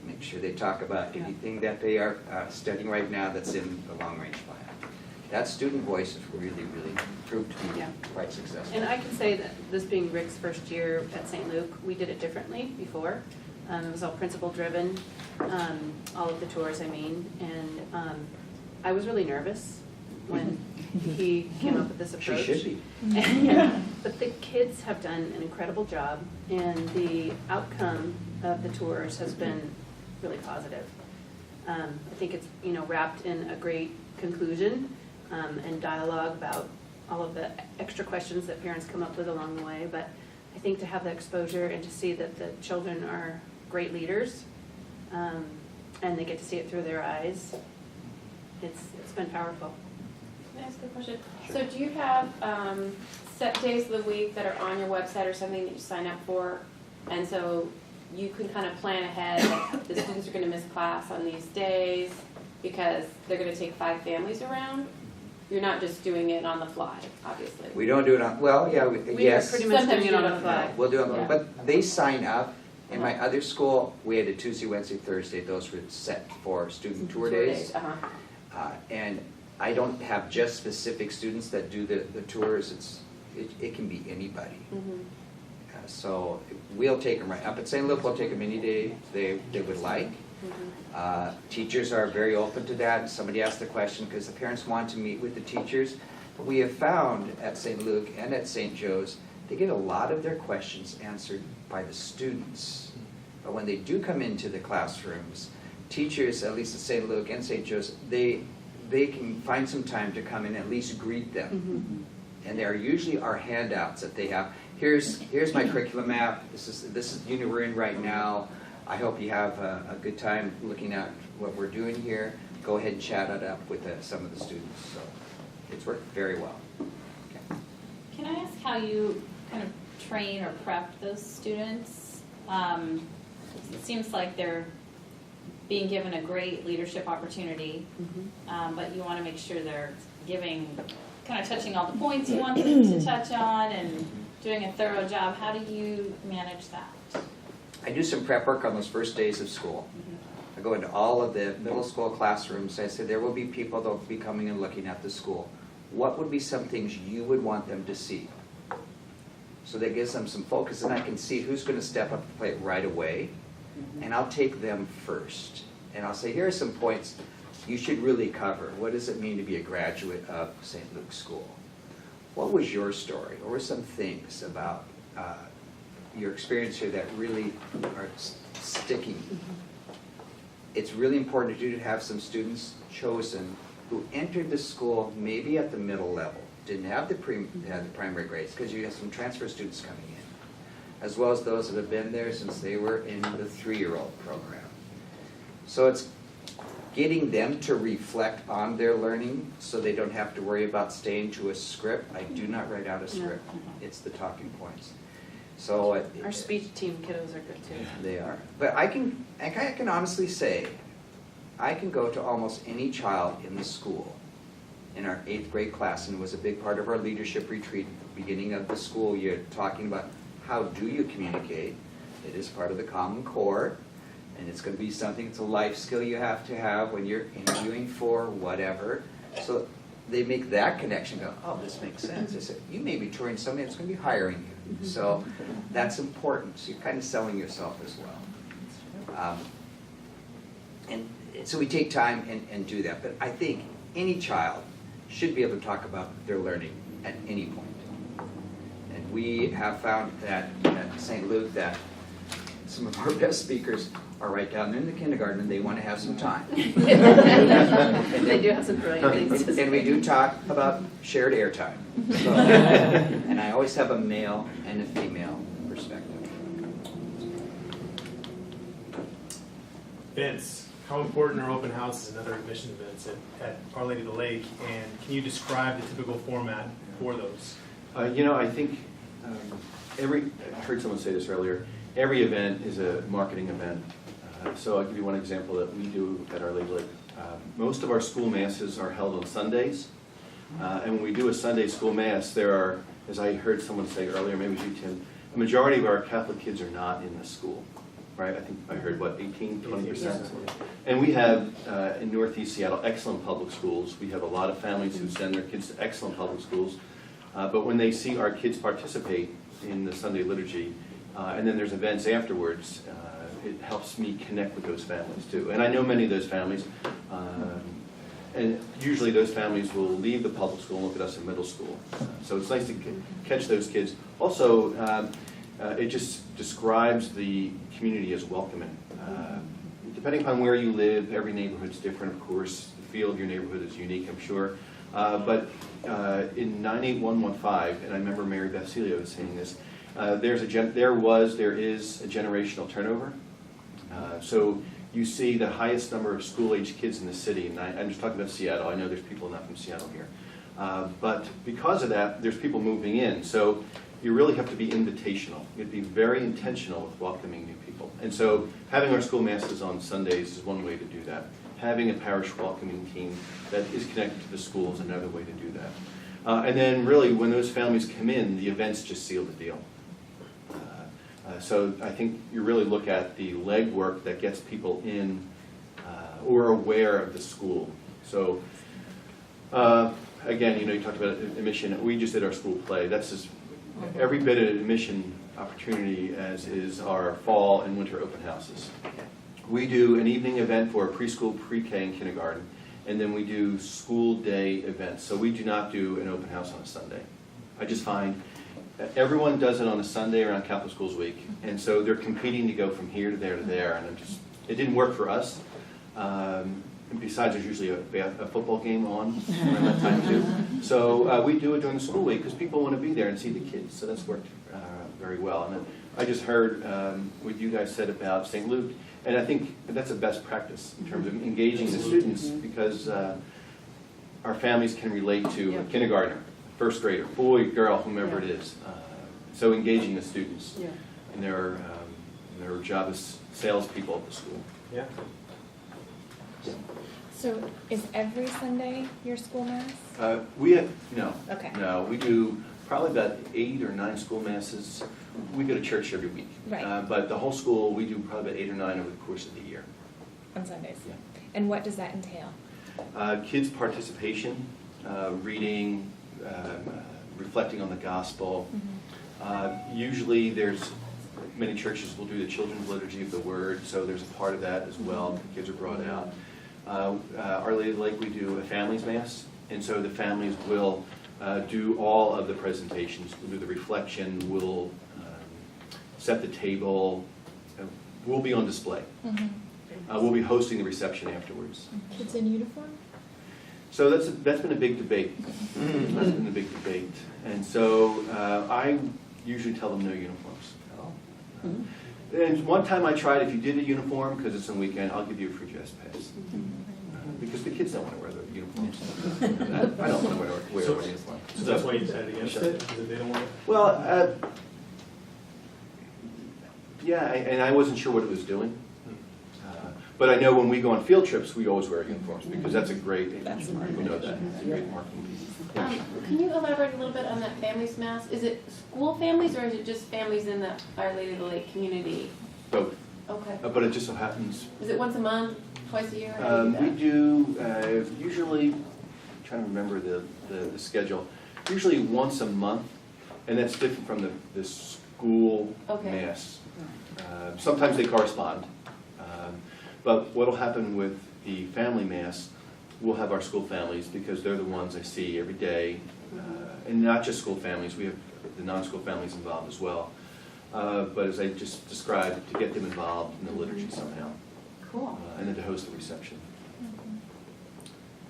make sure they talk about anything that they are studying right now that's in the long-range plan. that student voice has really, really proved to be Yeah. quite successful. And I can say that this being Rick's first year at St. Luke, we did it differently before. It was all principal driven, all of the tours, I mean, and I was really nervous when he came up with this She approach. should be. But the kids have done an incredible job, and the outcome of the tours has been really positive. I think it's, wrapped in a great conclusion and dialogue about all of the extra questions that parents come up with along the way. But I think to have the exposure and to see that the children are great leaders, and they get to see it through their eyes, it's been powerful. Can I ask a question? So do you have set days of the week that are on your website or something that you sign up for? And so you can kind of plan ahead, like the students are going to miss class on these days because they're going to take 5 families around? You're not just doing it on the fly, obviously. We don't do it on, well, yeah, We yes. are pretty much Sometimes doing it you on don't. the fly. No, we'll do it, Yeah. but they sign up. In my other school, we had a Tuesday, Wednesday, Thursday. Those were set for student tour days. Uh-huh. And I don't have just specific students that do the tours. It can be anybody. Mhm. So we'll take them right up at St. Luke. We'll take them any day they would like. Mhm. Teachers are very open to that. Somebody asked the question because the parents want to meet with the teachers. But we have found at St. Luke and at St. Joe's, they get a lot of their questions answered by the students. But when they do come into the classrooms, teachers, at least at St. Luke and St. Joe's, they can find some time to come and at least greet them. And there usually are handouts that they have. Here's my curriculum map. This is the unit we're in right now. I hope you have a good time looking at what we're doing here. Go ahead and chat it up with some of the students. So it's worked very well. Okay. Can I ask how you kind of train or prep those students? It seems like they're being given a great leadership opportunity, but you want to make sure they're kind of touching all the points you want them to touch on and doing a thorough job. How do you manage that? I do some prep work on those first days of school. I go into all of the middle school classrooms. I say there will be people that will be coming and looking at the school. What would be some things you would want them to see? So that gives them some focus, and I can see who's going to step up to the plate right away, and I'll take them first. And I'll say, here are some points you should really cover. What does it mean to be a graduate of St. Luke's School? What was your story? What were some things about your experience here that really are sticking? It's really important to have some students chosen who entered the school maybe at the middle level, didn't have the primary grades, because you have some transfer students coming in, as well as those that have been there since they were in the 3-year-old program. So it's getting them to reflect on their learning so they don't have to worry about staying to a script. I do not write out a script. It's the talking points. So Our speech team kiddos are good too. they are. But I can honestly say, I can go to almost any child in the school in our 8th grade class, and it was a big part of our leadership retreat at the beginning of the school year, talking about how do you communicate. It is part of the Common Core, and it's going to be something, it's a life skill you have to have when you're interviewing for whatever. So they make that connection, go, oh, this makes sense. They said, you may be touring somebody that's going to be hiring you. So that's important. So you're kind of selling yourself as well. And so we take time and do that. But I think any child should be able to talk about their learning at any point. And we have found that at St. Luke that some of our best speakers are right down there in the kindergarten, and they want to have some time. And They do have some brilliant things to say. And we do talk about shared airtime. So, and I always have a male and a female perspective. Vince, how important are open houses and other admission events at Our Lady of the Lake, and can you describe the typical format for those? I think I heard someone say this earlier, every event is a marketing event. So I'll give you one example that we do at Our Lady of the Lake. Most of our school masses are held on Sundays. And when we do a Sunday school mass, there are, as I heard someone say earlier, maybe it was you, Tim, the majority of our Catholic kids are not in the school, right? I think I heard, what, 18, 20%? And we have, in Northeast Seattle, excellent public schools. We have a lot of families who send their kids to excellent public schools. But when they see our kids participate in the Sunday liturgy, and then there's events afterwards, it helps me connect with those families too. And I know many of those families, and usually those families will leave the public school and look at us in middle school. So it's nice to catch those kids. Also, it just describes the community as welcoming. Depending upon where you live, every neighborhood's different, of course. The feel of your neighborhood is unique, I'm sure. But in 98115, and I remember Mary Beth Celio saying this, there is a generational turnover. So you see the highest number of school-age kids in the city, and I'm just talking about Seattle. I know there's people not from Seattle here. But because of that, there's people moving in. So you really have to be invitational. You have to be very intentional with welcoming new people. And so having our school masses on Sundays is one way to do that. Having a parish welcoming team that is connected to the school is another way to do that. And then really, when those families come in, the events just seal the deal. So I think you really look at the legwork that gets people in or aware of the school. So again, you talked about admission. We just did our school play. That's just every bit of admission opportunity as is our fall and winter open houses. We do an evening event for preschool, pre-K, and kindergarten, and then we do school day events. So we do not do an open house on a Sunday. I just find that everyone does it on a Sunday around Catholic Schools Week, and so they're competing to go from here to there to there, and it didn't work for us. And besides, there's usually a football game on around that time too. So we do it during the school week because people want to be there and see the kids. So that's worked very well. And I just heard what you guys said about St. Luke, and I think that's a best practice in terms of engaging the students because our families can relate to a kindergartner, first grader, boy, girl, whomever it is. So engaging the students in their job as salespeople at the school. Yeah. So is every Sunday your school mass? No. Okay. No, we do probably about 8 or 9 school masses. We go to church every week. Right. But the whole school, we do probably about 8 or 9 over the course of the year. On Sundays? Yeah. And what does that entail? Kids' participation, reading, reflecting on the gospel. Usually many churches will do the children's liturgy of the word, so there's a part of that as well. The kids are brought out. Our Lady of the Lake, we do a families mass, and so the families will do all of the presentations. We'll do the reflection, we'll set the table, we'll be on display. We'll be hosting the reception afterwards. Kids in uniform? So that's been a big debate. That's been a big debate. And so I usually tell them no uniforms at all. And one time I tried, if you did a uniform, because it's on weekend, I'll give you a free dress pass. Because the kids don't want to wear the uniforms. I don't want to wear a uniform. So that's why you decided against it? Because they don't want it? Well, yeah, and I wasn't sure what it was doing. But I know when we go on field trips, we always wear uniforms because that's a great, we know that. It's a great marketing piece. Can you elaborate a little bit on that families mass? Is it school families or is it just families in the Our Lady of the Lake community? Both. Okay. But it just so happens. Is it once a month, twice a year? How do We you do do usually, I'm trying to remember the schedule, usually once a month, and that's different from the school mass. Sometimes they correspond. But what will happen with the family mass, we'll have our school families because they're the ones I see every day. And not just school families, we have the non-school families involved as well. But as I just described, to get them involved in the liturgy somehow. Cool. And then to host the reception.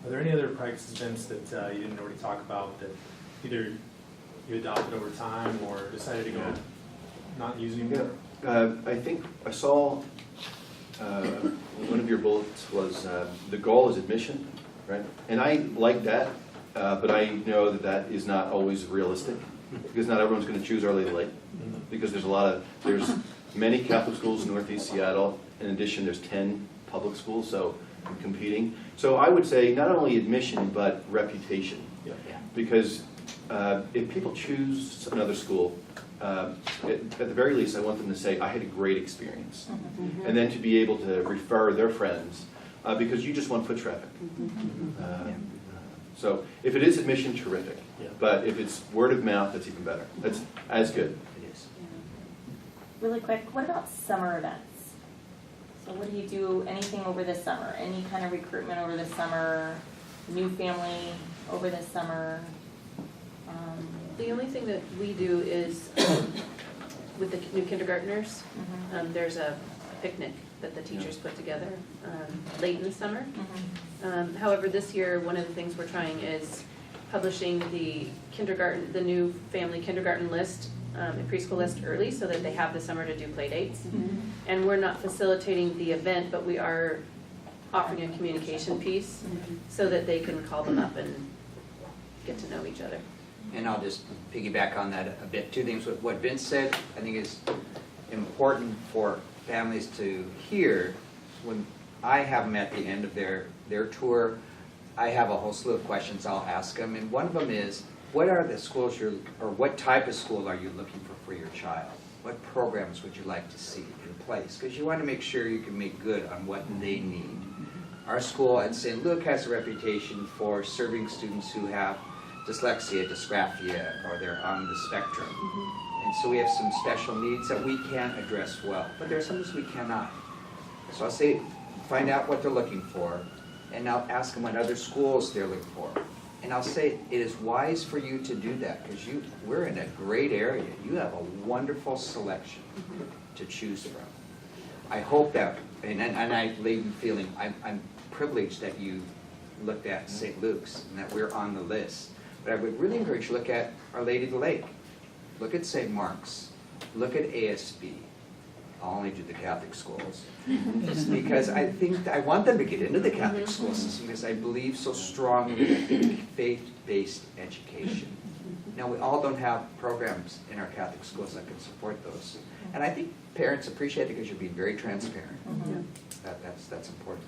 Are there any other practice events that you didn't already talk about that either you adopted over time or decided to go not using anymore? I think I saw one of your bullets was the goal is admission, right? And I like that, but I know that is not always realistic because not everyone's going to choose Our Lady of the Lake because there's many Catholic schools in Northeast Seattle. In addition, there's 10 public schools, so competing. So I would say not only admission but reputation, because if people choose another school, at the very least, I want them to say, I had a great experience. And then to be able to refer their friends, because you just want foot traffic. So if it is admission, terrific. But if it's word of mouth, that's even better. That's as good. It is. Really quick, what about summer events? So what do you do, anything over the summer? Any kind of recruitment over the summer? New family over the summer? The only thing that we do is, with the new kindergartners, there's a picnic that the teachers put together late in the summer. However, this year, one of the things we're trying is publishing the kindergarten, the new family kindergarten list, and preschool list early, so that they have the summer to do play dates. And we're not facilitating the event, but we are offering a communication piece so that they can call them up and get to know each other. And I'll just piggyback on that a bit. Two things. What Vince said, I think is important for families to hear. When I have them at the end of their tour, I have a whole slew of questions I'll ask them. And one of them is, what are the schools or what type of school are you looking for your child? What programs would you like to see in place? Because you want to make sure you can make good on what they need. Our school at St. Luke has a reputation for serving students who have dyslexia, dysgraphia, or they're on the spectrum. And so we have some special needs that we can address well, but there are some things we cannot. So I'll say, find out what they're looking for, and I'll ask them what other schools they're looking for. And I'll say, it is wise for you to do that, because we're in a great area. You have a wonderful selection to choose from. I hope that, and I leave you feeling, I'm privileged that you looked at St. Luke's and that we're on the list. But I would really encourage you to look at Our Lady of the Lake. Look at St. Mark's. Look at ASB. I'll only do the Catholic schools. Because I think I want them to get into the Catholic school system, because I believe so strongly in faith-based education. Now, we all don't have programs in our Catholic schools that can support those. And I think parents appreciate it because you're being very transparent. That's important.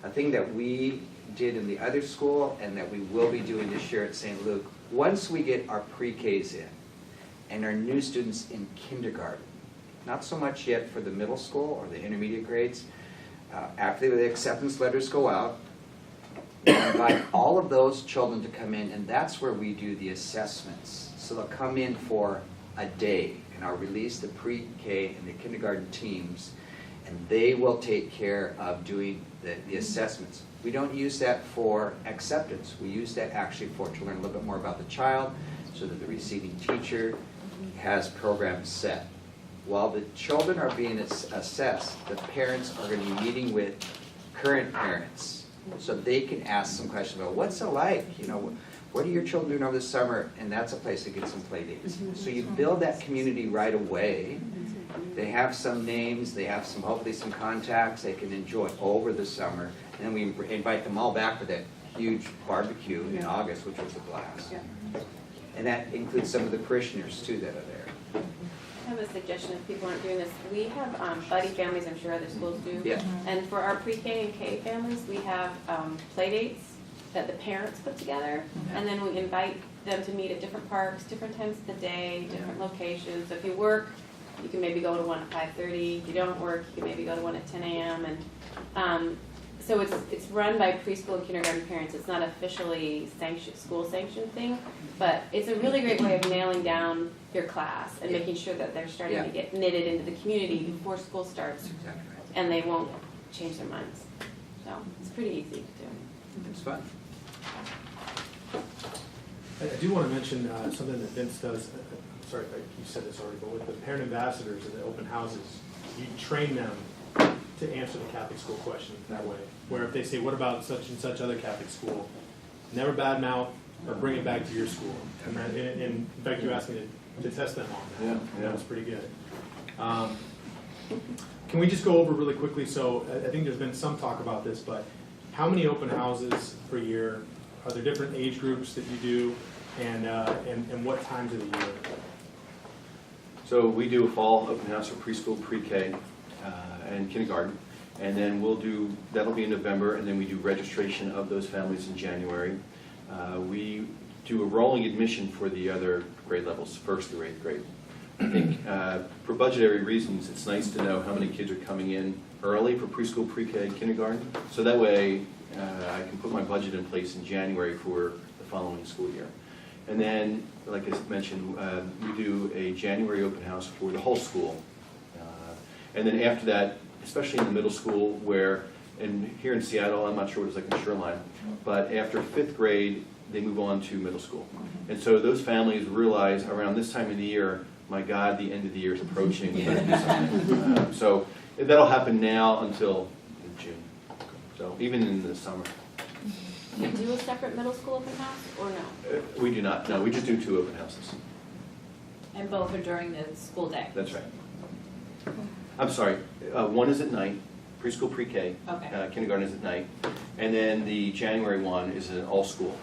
A thing that we did in the other school and that we will be doing this year at St. Luke, once we get our pre-Ks in and our new students in kindergarten, not so much yet for the middle school or the intermediate grades, after the acceptance letters go out, we invite all of those children to come in, and that's where we do the assessments. So they'll come in for a day, and I'll release the pre-K and the kindergarten teams, and they will take care of doing the assessments. We don't use that for acceptance. We use that actually to learn a little bit more about the child, so that the receiving teacher has programs set. While the children are being assessed, the parents are going to be meeting with current parents, so they can ask some questions about what's it like, what are your children doing over the summer, and that's a place to get some play dates. So you build that community right away. They have some names, they have hopefully some contacts they can enjoy over the summer, and then we invite them all back for that huge barbecue in August, which was a blast. And that includes some of the parishioners too that are there. I have a suggestion if people aren't doing this. We have buddy families, I'm sure other schools do. Yeah. And for our pre-K and K families, we have play dates that the parents put together. And then we invite them to meet at different parks, different times of the day, different locations. So if you work, you can maybe go to one at 5:30. If you don't work, you can maybe go to one at 10 a.m. And so it's run by preschool and kindergarten parents. It's not officially school sanctioned thing, but it's a really great way of nailing down your class and making sure that they're starting to get knitted into the community before school starts, and they won't change their minds. So it's pretty easy to do. It's fun. I do want to mention something that Vince does. I'm sorry if you said this already, but with the parent ambassadors and the open houses, you train them to answer the Catholic school question that way. Where if they say, what about such and such other Catholic school, never badmouth or bring it back to your school. And in fact, you asked me to test them on that. Yeah. That was pretty good. Can we just go over really quickly? So I think there's been some talk about this, but how many open houses per year? Are there different age groups that you do? And what times of the year? So we do a fall open house for preschool, pre-K, and kindergarten. And then that'll be in November, and then we do registration of those families in January. We do a rolling admission for the other grade levels, 1st through 8th grade. I think for budgetary reasons, it's nice to know how many kids are coming in early for preschool, pre-K, kindergarten. So that way, I can put my budget in place in January for the following school year. And then, like I mentioned, we do a January open house for the whole school. And then after that, especially in the middle school where, and here in Seattle, I'm not sure what it's like in Shoreline, but after 5th grade, they move on to middle school. And so those families realize around this time of the year, my God, the end of the year is approaching. We better do something. So that'll happen now until June. So even in the summer. Do you do a separate middle school open house or no? We do not, no, we just do 2 open houses. And both are during the school day? That's right. I'm sorry, one is at night, preschool, pre-K. Okay. Kindergarten is at night. And then the January one is an all-school.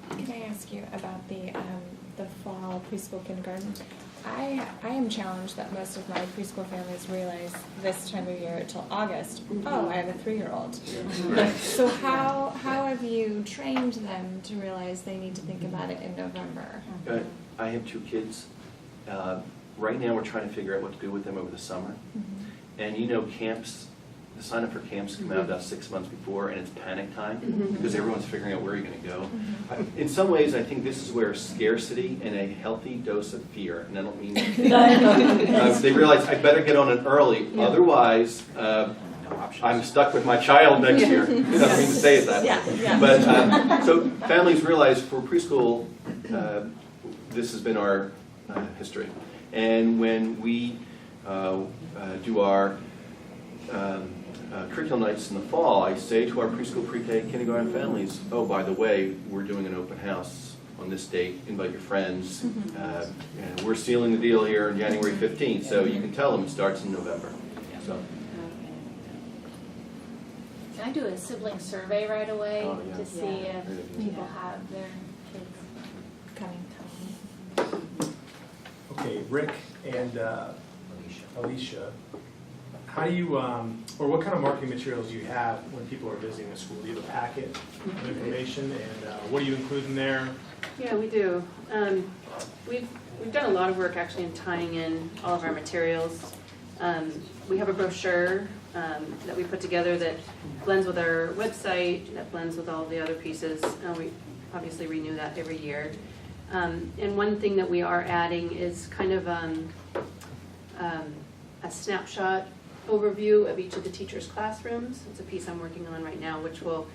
Can I ask you about the fall preschool kindergarten? I am challenged that most of my preschool families realize this time of year till August, oh, I have a 3-year-old. So how have you trained them to realize they need to think about it in November? I have 2 kids. Right now, we're trying to figure out what to do with them over the summer. And you know, camps, the sign up for camps come out about 6 months before, and it's panic time because everyone's figuring out where you're going to go. In some ways, I think this is where scarcity and a healthy dose of fear, and I don't mean they realize I better get on it early, otherwise I'm stuck with my child next year. I don't mean to say it that way. But so families realize for preschool, this has been our history. And when we do our curriculum nights in the fall, I say to our preschool, pre-K, kindergarten families, oh, by the way, we're doing an open house on this date, invite your friends. And we're sealing the deal here on January 15th, so you can tell them it starts in November. So. Can I do a sibling survey right away to see if people Yeah. have their kids Coming. Okay, Rick and Alicia, how do you, or what kind of marketing materials do you have when people are visiting the school? Do you have a packet of information, and what do you include in there? Yeah, we do. We've done a lot of work actually in tying in all of our materials. We have a brochure that we put together that blends with our website, that blends with all the other pieces. We obviously renew that every year. And one thing that we are adding is kind of a snapshot overview of each of the teachers' classrooms. It's a piece I'm working on right now, which will,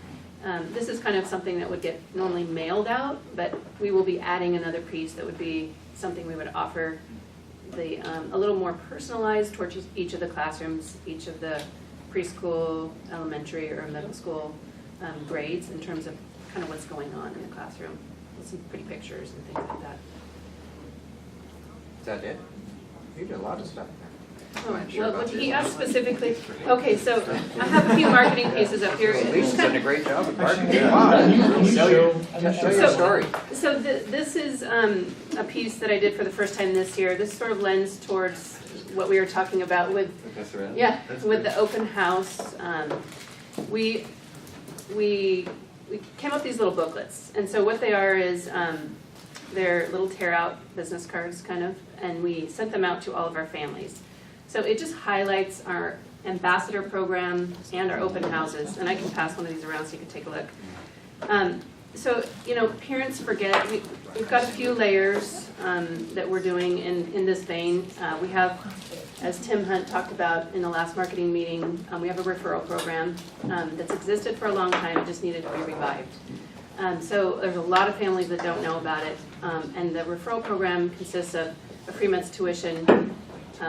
this is kind of something that would get normally mailed out, but we will be adding another piece that would be something we would offer a little more personalized towards each of the classrooms, each of the preschool, elementary, or middle school grades in terms of kind of what's going on in the classroom. With some pretty pictures and things like that. Is that it? You did a lot of stuff. All right, well, what he asked specifically, okay, so I have a few marketing pieces up here. Lisa's done a great job with marketing. Wow. Show your story. So this is a piece that I did for the first time this year. This sort of lends towards what we were talking about with, with the open house. We came up with these little booklets, and so what they are is they're little tear-out business cards, kind of, and we sent them out to all of our families. So it just highlights our ambassador program and our open houses, and I can pass one of these around so you can take a look. So, you know, parents forget, we've got a few layers that we're doing in this vein. We have, as Tim Hunt talked about in the last marketing meeting, we have a referral program that's existed for a long time, it just needed to be revived. So there's a lot of families that don't know about it, and the referral program consists of a free month's tuition.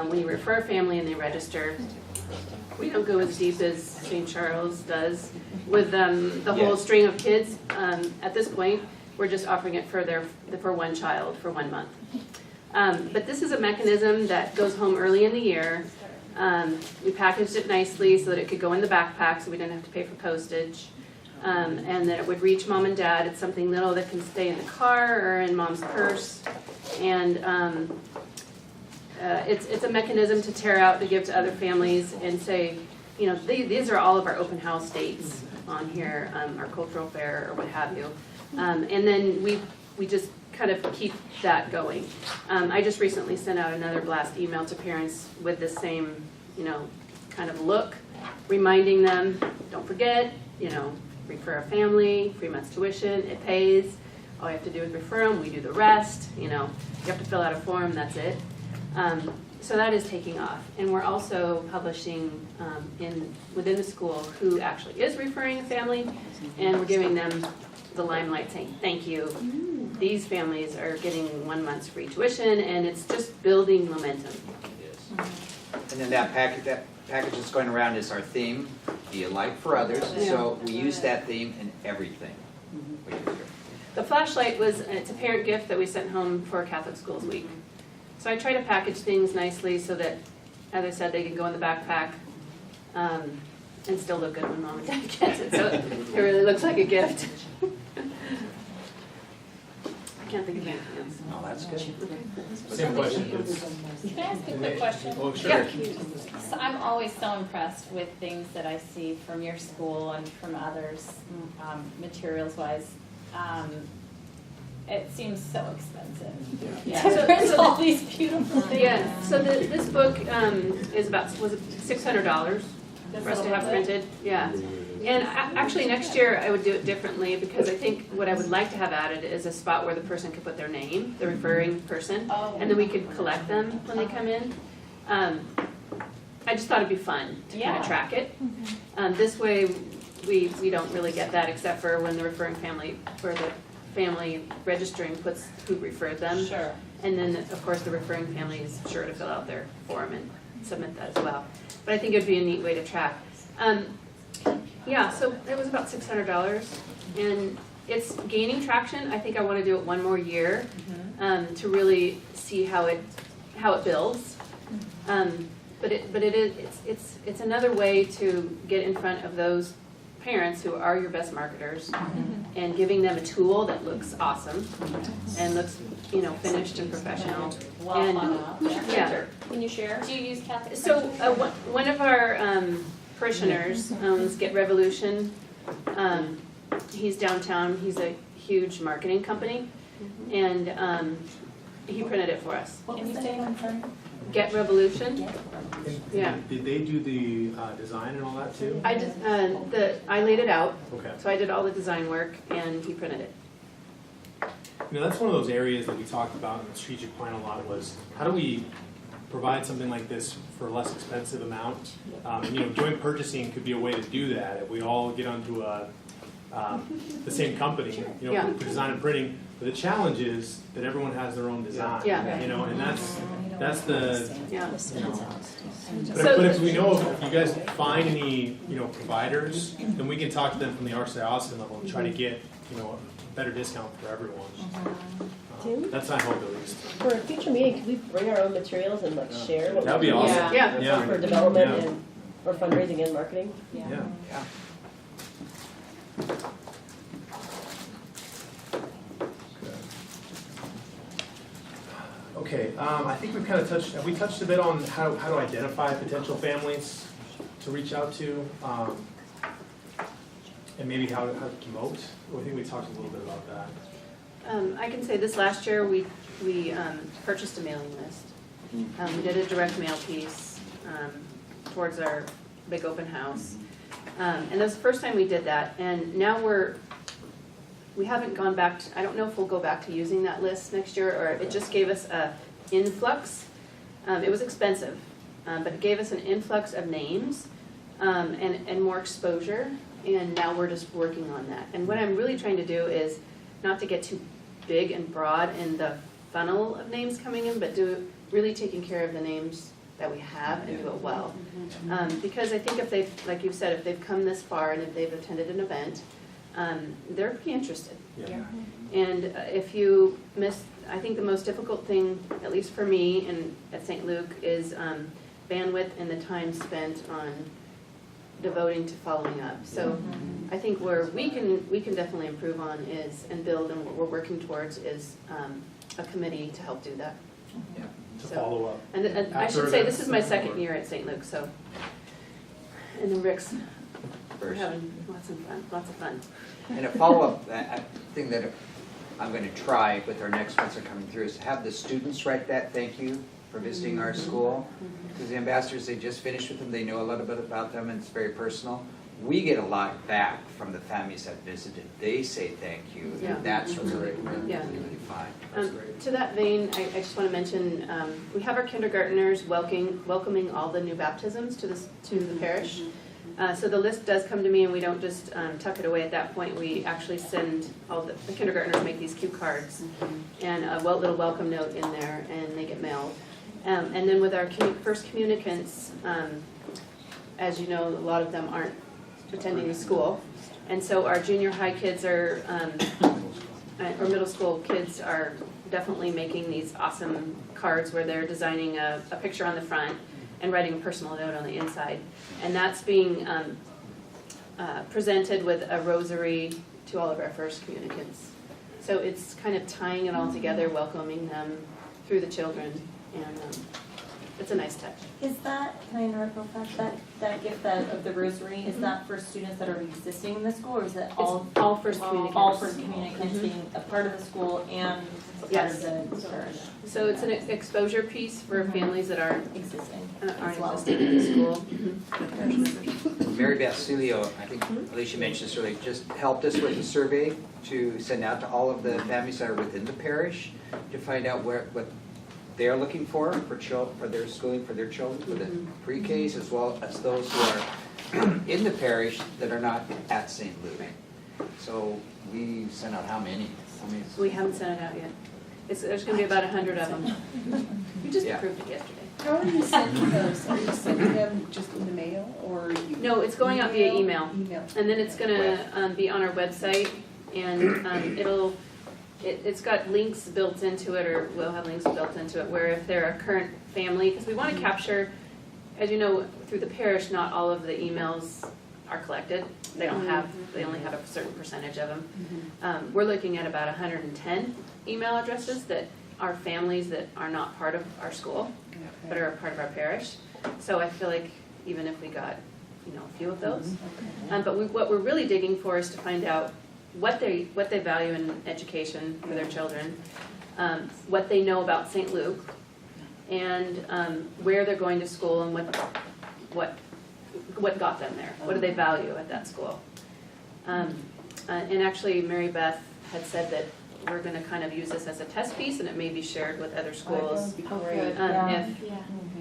When you refer a family and they register, we don't go as deep as St. Charles does with the whole string of kids. At this point, we're just offering it for one child for 1 month. But this is a mechanism that goes home early in the year. We packaged it nicely so that it could go in the backpack so we didn't have to pay for postage. And that it would reach mom and dad. It's something little that can stay in the car or in mom's purse. And it's a mechanism to tear out to give to other families and say, you know, these are all of our open house dates on here, our cultural fair or what have you. And then we just kind of keep that going. I just recently sent out another blast email to parents with the same, you know, kind of look, reminding them, don't forget, you know, refer a family, 3 months tuition, it pays. All you have to do is refer them, we do the rest, you know, you have to fill out a form, that's it. So that is taking off. And we're also publishing within the school who actually is referring a family, and we're giving them the limelight saying, thank you. These families are getting 1 month's free tuition, and it's just building momentum. And then that package that's going around is our theme, be a light for others. So we use that theme in everything we do here. The flashlight it's a parent gift that we sent home for Catholic Schools Week. So I try to package things nicely so that, as I said, they can go in the backpack and still look good when mom and dad gets it. So it really looks like a gift. I can't think of anything else. Oh, that's good. Same question. Can I ask a quick question? Oh, sure. Yeah. So I'm always so impressed with things that I see from your school and from others, materials-wise. It seems so expensive. Yeah. To print all these beautiful things. Yeah, so this book is was it $600 for us to have printed? Yeah. And actually next year I would do it differently because I think what I would like to have added is a spot where the person could put their name, the referring person, and then we could collect them when they come in. I just thought it'd be fun to kind of track it. This way we don't really get that except for when the referring family, or the family registering puts who referred them. Sure. And then, of course, the referring family is sure to fill out their form and submit that as well. But I think it'd be a neat way to track. Yeah, so it was about $600, and it's gaining traction. I think I want to do it one more year to really see how it builds. But it's another way to get in front of those parents who are your best marketers and giving them a tool that looks awesome and looks, you know, finished and professional. And Who's your yeah. printer? Can you share? Do you use Catholic? So one of our parishioners owns Get Revolution. He's downtown. He's a huge marketing company, and he printed it for us. Can you say one for me? Get Revolution. Yeah. Did they do the design and all that too? I just I laid it out. Okay. So I did all the design work, and he printed it. You know, that's one of those areas that we talked about in the strategic plan a lot was how do we provide something like this for a less expensive amount? And, you know, joint purchasing could be a way to do that. If we all get onto the same company, you know, for design and printing. But the challenge is that everyone has their own design. Yeah. You know, and that's the. Yeah. You know, but if we know if you guys find any, you know, providers, then we can talk to them from the archdiocesan level and try to get, you know, a better discount for everyone. Tim? That's my hope at least. For a future meeting, could we bring our own materials and like share what That'd we be do? awesome. Yeah. For development Yeah. and, or fundraising and marketing? Yeah. Okay, I think we've kind of touched, have we touched a bit on how to identify potential families to reach out to? And maybe how to promote? I think we talked a little bit about that. I can say this last year we purchased a mailing list. We did a direct mail piece towards our big open house. And that was the first time we did that. And now we haven't gone back to, I don't know if we'll go back to using that list next year, or it just gave us a influx. It was expensive, but it gave us an influx of names and more exposure. And now we're just working on that. And what I'm really trying to do is not to get too big and broad in the funnel of names coming in, but do really taking care of the names that we have and do it well. Because I think if they've, like you said, if they've come this far and if they've attended an event, they're pretty interested. Yeah. And if you miss, I think the most difficult thing, at least for me and at St. Luke, is bandwidth and the time spent on devoting to following up. So I think where we can definitely improve on is, and build, and what we're working towards is a committee to help do that. To follow up. And I should say, this is my second year at St. Luke, so And then Rick's, we're First. having lots of fun. And a follow-up thing that I'm gonna try with our next ones that are coming through is have the students write that thank you for visiting our school. Because the ambassadors, they just finished with them, they know a little bit about them, and it's very personal. We get a lot back from the families that visited. They say thank you, Yeah. and that's really, really, Yeah. really fun. To that vein, I just want to mention, we have our kindergartners welcoming all the new baptisms to the parish. So the list does come to me, and we don't just tuck it away at that point. We actually send all the kindergartners make these cue cards and a little welcome note in there, and they get mailed. And then with our first communicants, as you know, a lot of them aren't attending the school. And so our junior high kids are, or middle school kids are definitely making these awesome cards where they're designing a picture on the front and writing a personal note on the inside. And that's being presented with a rosary to all of our first communicants. So it's kind of tying it all together, welcoming them through the children, and it's a nice touch. Is that, can I interrupt real fast, that gift of the rosary, is that for students that are existing in the school, or is it all? It's all first communicants. All first communicants being a part of the school and part Yes. of the parish? So it's an exposure piece for families that aren't Existing. aren't as well. existing in the school. Mary Beth Celio, I think Alicia mentioned this earlier, just helped us with a survey to send out to all of the families that are within the parish to find out what they're looking for their schooling for their children, for the pre-Ks as well as those who are in the parish that are not at St. Luke. So we sent out how many? We haven't sent it out yet. There's gonna be about 100 of them. We just Yeah. approved it yesterday. How are you sending those? Are you sending them just in the mail, or you? No, it's going out via email. Email. And then it's gonna be on our website, and it's got links built into it, or will have links built into it, where if they're a current family, because we want to capture, as you know, through the parish, not all of the emails are collected. They only have a certain percentage of them. We're looking at about 110 email addresses that are families that are not part of our school, but are a part of our parish. So I feel like even if we got, a few of those. But what we're really digging for is to find out what they value in education for their children, what they know about St. Luke, and where they're going to school and what got them there. What do they value at that school? And actually, Mary Beth had said that we're going to kind of use this as a test piece, and it may be shared with other schools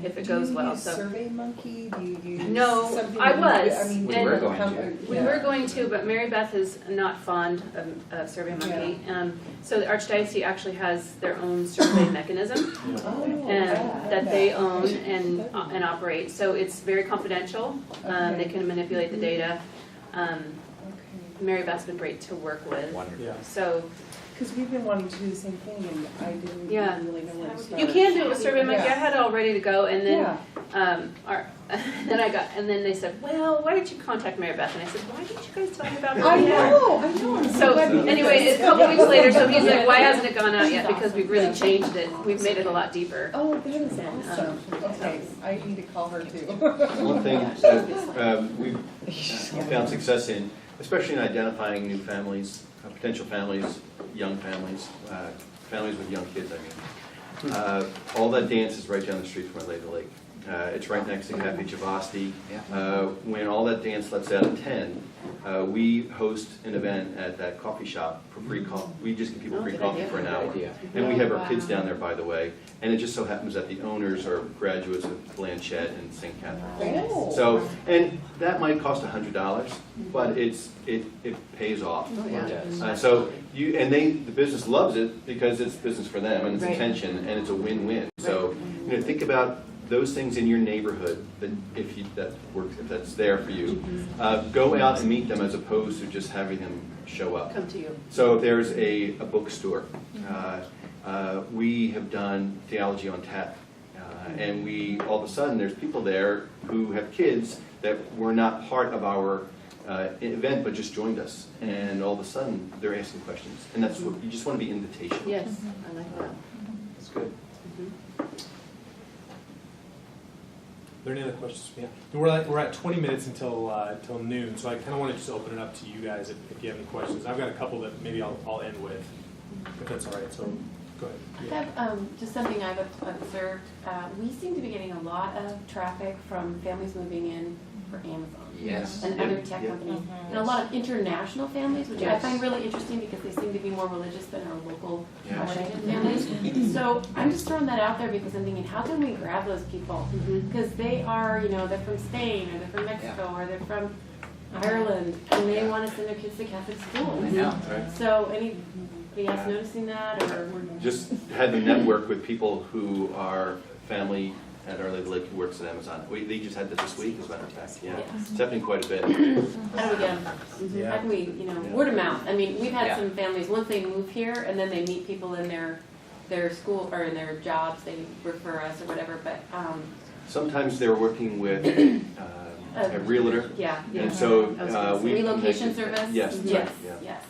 if it goes well. Do you use SurveyMonkey? Do you use No, something? I was. I mean, We were going how- to. We yeah. were going to, but Mary Beth is not fond of SurveyMonkey. So the Archdiocese actually has their own survey mechanism Oh, that they own and operate. So it's very confidential. They can manipulate the data. Mary Beth's been great to work with. Wonderful. Yeah. So Because we've been wanting to do the same thing, and I didn't Yeah. really know where to start. you can do it with SurveyMonkey. I had it all ready to go, and then Yeah. then they said, well, why didn't you contact Mary Beth? And I said, why didn't you guys tell me about it? I know. I'm So glad you did anyway, this. a couple weeks later, so he's like, why hasn't it gone out yet? Because we've really changed it. We've made it a lot deeper. Oh, that is awesome. Okay, I need to call her too. One thing that we've found success in, especially in identifying new families, potential families, young families, families with young kids, I mean. All that dance is right down the street from Lake. It's right next to Cafe Javasti. When all that dance lets out at 10, we host an event at that coffee shop for free coffee. We just give people free coffee for an hour. And we have our kids down there, by the way. And it just so happens that the owners are graduates of Blanchette and St. Catherine. Oh. So, and that might cost $100, but it pays off. Oh, yeah. The business loves it because it's business for them and it's Right. attention and it's a win-win. So, think about those things in your neighborhood that if that's there for you. Go out and meet them as opposed to just having them show up. Come to you. So if there's a bookstore, we have done Theology on Tap, and all of a sudden there's people there who have kids that were not part of our event but just joined us, and all of a sudden they're asking questions, and that's what you just want to be invitational. Yes, I like that. That's good. there any other questions? Yeah. We're at 20 minutes until noon, so I kind of want to just open it up to you guys if you have any questions. I've got a couple that maybe I'll end with, if that's all right. So go ahead. I have just something I've observed. We seem to be getting a lot of traffic from families moving in for Amazon. Yes. And other tech companies, and a lot of international families, which I find really interesting because they seem to be more religious than our local Washington families. So I'm just throwing that out there because I'm thinking, how can we grab those people? Because they are, they're from Spain, or they're from Mexico, or they're from Ireland, and they want to send their kids to Catholic schools. I know. Right. So anybody else noticing that, or? Just had to network with people who are family at Our Lady of the Lake who works at Amazon. They just had that this week, as a matter of fact, yeah. Yes. It's happening quite a bit. How do we get them? How can we, word of mouth? I mean, we've had Yeah. some families, once they move here, and then they meet people in their school, or in their jobs, they refer us or whatever, but, Sometimes they're working with a realtor. yeah. And so we Relocation connected- service? Yes, that's Yes, right, yeah. yes.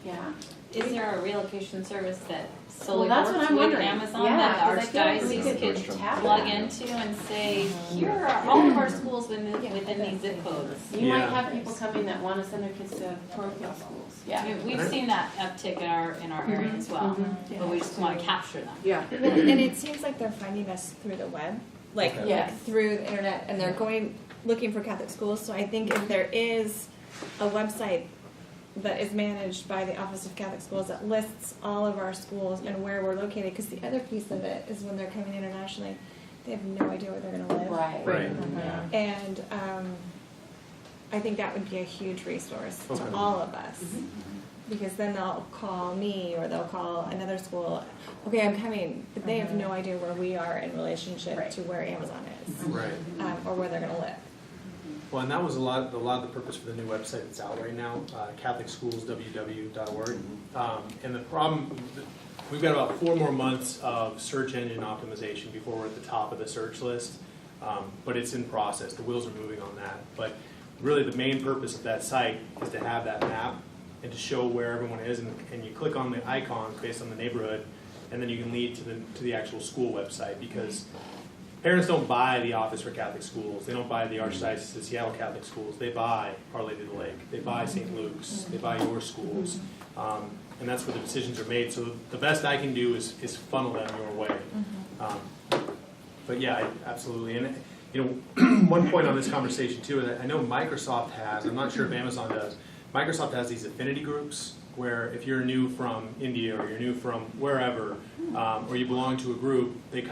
Yeah. Is there a relocation service that Well, solely that's what works I'm with wondering. Amazon Yeah, that the 'cause I feel like we archdiocese could could tap plug that. into and say, here are all of our schools within these zip codes? You might Yeah. have people coming that want to send their kids to parochial schools. Yeah. We've seen that uptick in our area as well, but we just want to capture them. Yeah. Well, and it seems like they're finding us through the web, like, Okay. Yes. through the internet, and they're looking for Catholic schools. So I think if there is a website that is managed by the Office of Catholic Schools that lists all of our schools and where we're located, because the other piece of it is when they're coming internationally, they have no idea where they're going to live. Right. Right. Mhm. And I think that would be a huge resource Okay. to all of us. Because then they'll call me or they'll call another school, okay, I'm coming, but they have no idea where we are in relationship Right. to where Amazon is, Right. or where they're gonna live. Well, and that was a lot of the purpose for the new website that's out right now, CatholicSchoolsWW.org. And the problem, we've got about 4 more months of search engine optimization before we're at the top of the search list. But it's in process. The wheels are moving on that. But really, the main purpose of that site is to have that map and to show where everyone is. And you click on the icons based on the neighborhood, and then you can lead to the actual school website, because parents don't buy the Office for Catholic Schools. They don't buy the Archdiocese of Seattle Catholic Schools. They buy Our Lady of the Lake. They buy St. Luke's. They buy your schools. And that's where the decisions are made. So the best I can do is funnel them your way. But yeah, absolutely. And one point on this conversation too, that I know Microsoft has, I'm not sure if Amazon does, Microsoft has these affinity groups where if you're new from India or you're new from wherever, or you belong to a group, they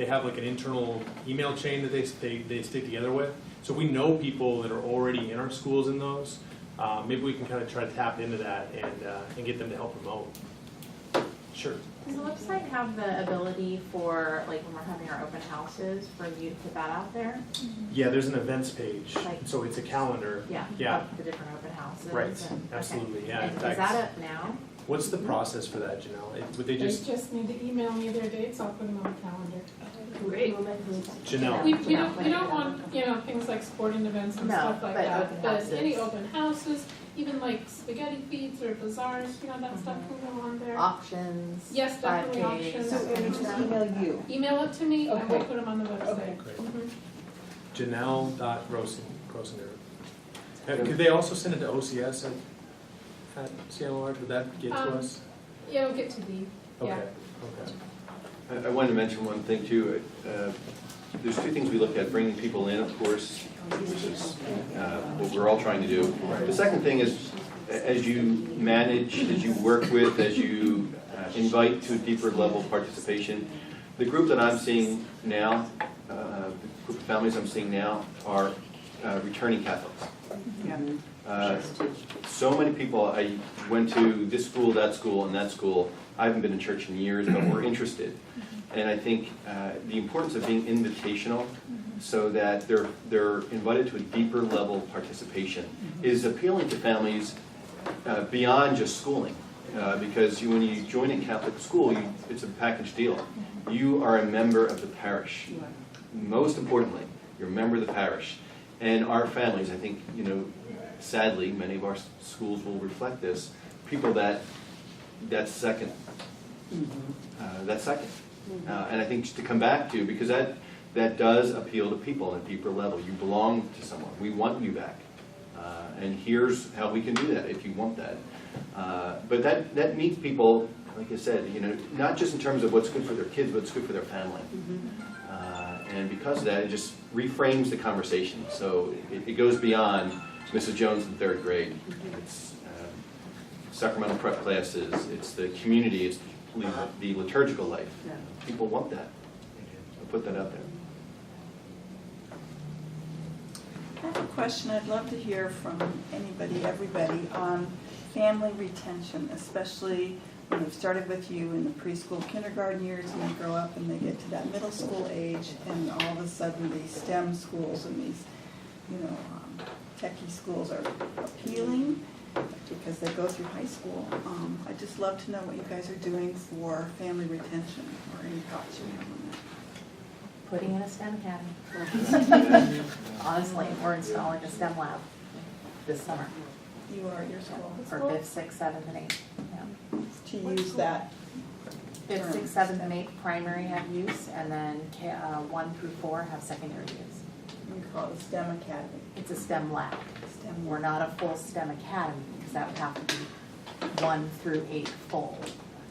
have like an internal email chain that they stick together with. So if we know people that are already in our schools in those, maybe we can kind of try to tap into that and get them to help promote. Sure. Does the website have the ability for, like, when we're having our open houses, for you to put that out there? Yeah, there's an events page, Like- so it's a calendar. Yeah. Yeah. Of the different open houses? Right, and- okay. absolutely, yeah. And In is fact, that up now? what's the process for that, Janelle? Would they just, need to email me their dates, I'll put them on the calendar. Great. Janelle? We don't want, things like sporting events and No, stuff like but that, open but houses. any open houses, even like spaghetti feeds or bazaars, that stuff can go on there. Auctions? Yes, definitely 5Ks, auctions. So we just email you. Email it to me, and we'll Okay. put them on the website. Great. Mhm. Janelle.Grosinger. Could they also send it to OCS at Seattle Large? Would that get to us? Yeah, it'll get to me, Okay, yeah. okay. I wanted to mention one thing too. There's 2 things we look at: bringing people in, of course, which is what we're all trying to do. The second thing is, as you manage, as you work with, as you invite to a deeper level of participation, the group that I'm seeing now, the group of families I'm seeing now, are returning Catholics. So many people, I went to this school, that school, and that school. I haven't been in church in years, but we're interested. And I think the importance of being invitational so that they're invited to a deeper level of participation is appealing to families beyond just schooling. Because when you join a Catholic school, it's a package deal. You are a member of the parish. Most importantly, you're a member of the parish. And our families, I think, sadly, many of our schools will reflect this, people that's second. And I think just to come back to, because that that does appeal to people on a deeper level. You belong to someone. We want you back. And here's how we can do that if you want that. But that meets people, like I said, you know, not just in terms of what's good for their kids, but what's good for their family. And because of that, it just reframes the conversation. So it goes beyond Mrs. Jones in third grade. It's Sacramento prep classes, it's the community, it's the liturgical life. People want that. So put that out there. I have a question I'd love to hear from anybody, everybody, on family retention, especially when they've started with you in the preschool, kindergarten years, and they grow up and they get to that middle school age, and all of a sudden these STEM schools and these, you know, techie schools are appealing because they go through high school. I'd just love to know what you guys are doing for family retention, or any thoughts you have on that. Putting in a STEM academy. Honestly, we're installing a STEM lab this summer. You are at your school? For 5th, 6th, 7th, and 8th. Yeah. To use that. 5th, 6th, 7th, and 8th primary have use, and then 1 through 4 have secondary use. You call it a STEM academy. It's a STEM lab. STEM. We're not a full STEM academy, because that would have to be 1 through 8 full.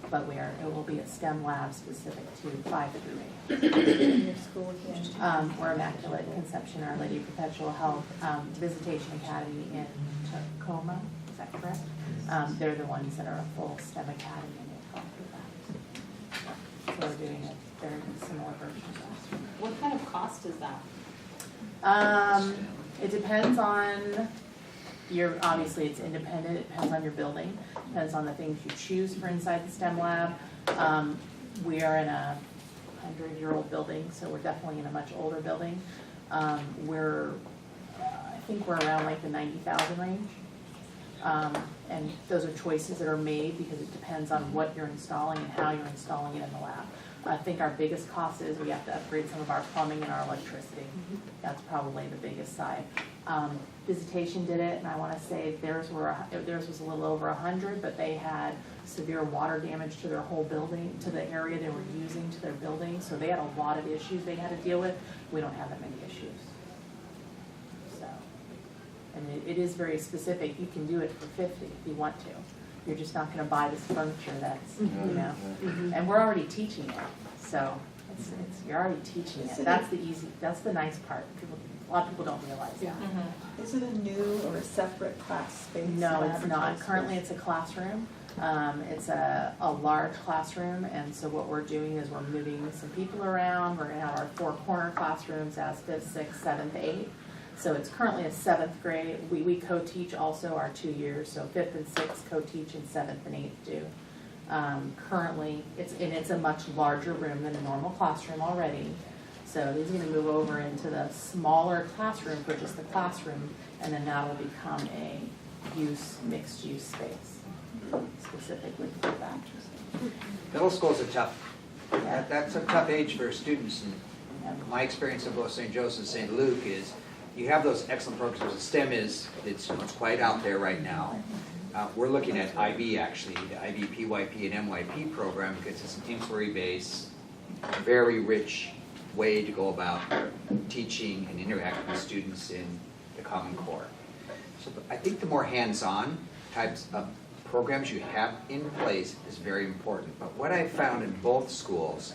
But it will be a STEM lab specific to 5 through 8. In your school again? We're Immaculate Conception, Our Lady of Perpetual Health Visitation Academy in Tacoma, is that correct? They're the ones that are a full STEM academy, and they've gone through that. So we're doing a very similar version of that. What kind of cost is that? It depends on obviously it's independent, it depends on your building, depends on the things you choose for inside the STEM lab. We are in a 100-year-old building, so we're definitely in a much older building. I think we're around like the 90,000 range. And those are choices that are made because it depends on what you're installing and how you're installing it in the lab. I think our biggest cost is we have to upgrade some of our plumbing and our electricity. That's probably the biggest side. Visitation did it, and I want to say theirs was a little over 100, but they had severe water damage to their whole building, to the area they were using, to their building. So they had a lot of issues they had to deal with. We don't have that many issues. So, and it is very specific. You can do it for 50 if you want to. You're just not going to buy this furniture that's, you know, and we're already teaching it. So you're already teaching it. That's the nice part. A lot of people don't realize that. Is it a new or a separate class space? No, it's not. Currently, it's a classroom. It's a large classroom, and so what we're doing is we're moving some people around. We're going to have our 4 corner classrooms as 5th, 6th, 7th, 8th. So it's currently a 7th grade. We co-teach also our 2 years, so 5th and 6th co-teach and 7th and 8th do. Currently, it's a much larger room than a normal classroom already. So he's going to move over into the smaller classroom for just the classroom, and then that will become a mixed-use space specifically for that. Middle school's a tough, that's a tough age for students. And my experience of both St. Joseph and St. Luke is you have those excellent programs. The STEM it's quite out there right now. We're looking at IB actually, the IB, PYP, and MYP program because it's an inquiry-based, very rich way to go about teaching and interacting with students in the Common Core. So I think the more hands-on types of programs you have in place is very important. But what I've found in both schools,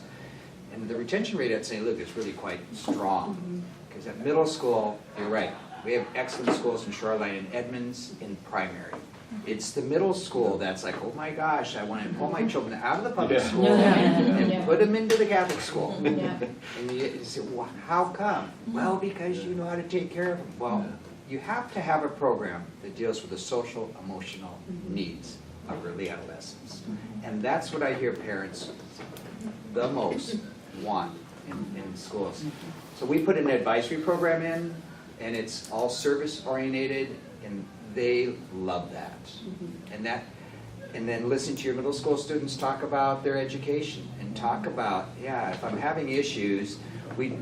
and the retention rate at St. Luke is really quite strong, because at middle school, you're right, we have excellent schools in Shoreline and Edmonds in primary. It's the middle school that's like, oh my gosh, I want to pull my children out of the public school and put them into the Catholic school. And you say, well, how come? Well, because you know how to take care of them. Well, you have to have a program that deals with the social, emotional needs of early adolescents. And that's what I hear parents the most want in schools. So we put an advisory program in, and it's all service-oriented, and they love that. And then listen to your middle school students talk about their education and talk about, if I'm having issues, we